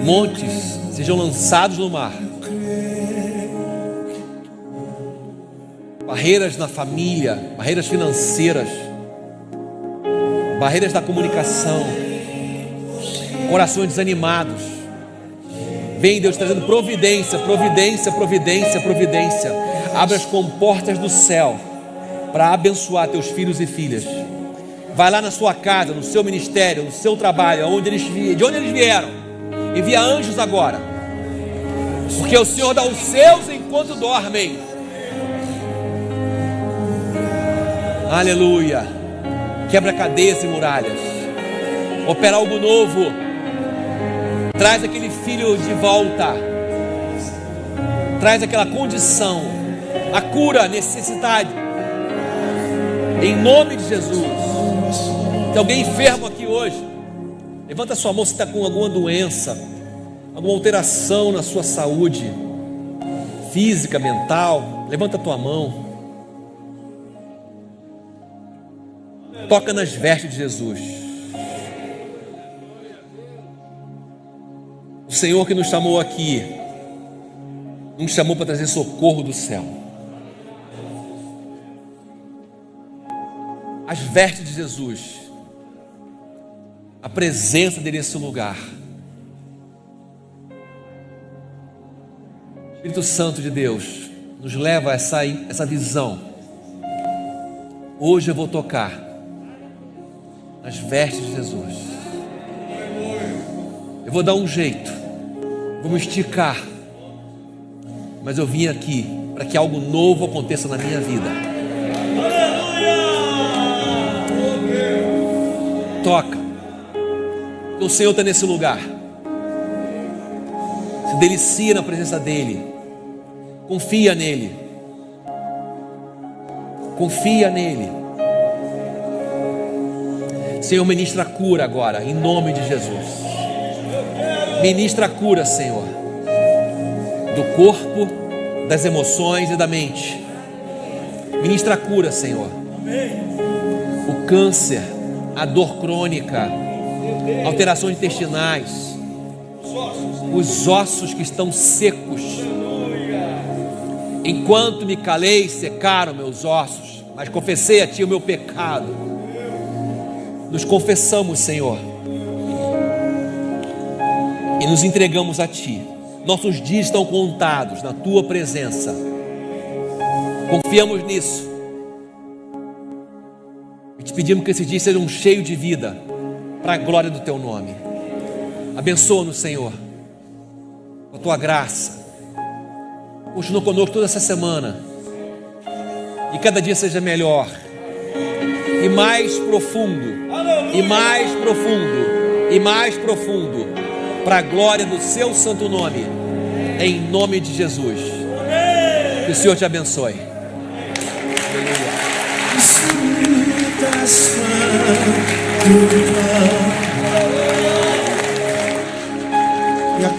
Montes sejam lançados no mar. Barreiras na família, barreiras financeiras, barreiras da comunicação, corações desanimados. Vem, Deus, trazendo providência, providência, providência, providência. Abre as comportas do céu para abençoar teus filhos e filhas. Vai lá na sua casa, no seu ministério, no seu trabalho, de onde eles vieram. Envia anjos agora, porque o Senhor dá os seus enquanto dormem. Aleluia. Quebra cadeias e muralhas. Opera algo novo. Traz aquele filho de volta. Traz aquela condição, a cura, a necessidade. Em nome de Jesus. Tem alguém enfermo aqui hoje? Levanta sua mão se está com alguma doença, alguma alteração na sua saúde física, mental. Levanta a tua mão. Toca nas vestes de Jesus. O Senhor que nos chamou aqui, nos chamou para trazer socorro do céu. As vestes de Jesus, a presença dele nesse lugar. Espírito Santo de Deus, nos leva a essa visão. Hoje eu vou tocar nas vestes de Jesus. Eu vou dar um jeito, vou me esticar, mas eu vim aqui para que algo novo aconteça na minha vida. Toca. O Senhor está nesse lugar. Se delicia na presença dEle. Confia nele. Confia nele. Senhor, ministra a cura agora, em nome de Jesus. Ministra a cura, Senhor, do corpo, das emoções e da mente. Ministra a cura, Senhor. O câncer, a dor crônica, alterações intestinais, os ossos que estão secos. Enquanto me calei, secaram meus ossos, mas confessei a Ti o meu pecado. Nos confessamos, Senhor, e nos entregamos a Ti. Nossos dias estão contados na Tua presença. Confiamos nisso e Te pedimos que esses dias sejam cheios de vida, para a glória do Teu nome. Abençoa-nos, Senhor, com a Tua graça. Continua conosco toda essa semana, e cada dia seja melhor e mais profundo, e mais profundo, e mais profundo, para a glória do Seu santo nome, em nome de Jesus. Que o Senhor te abençoe. E a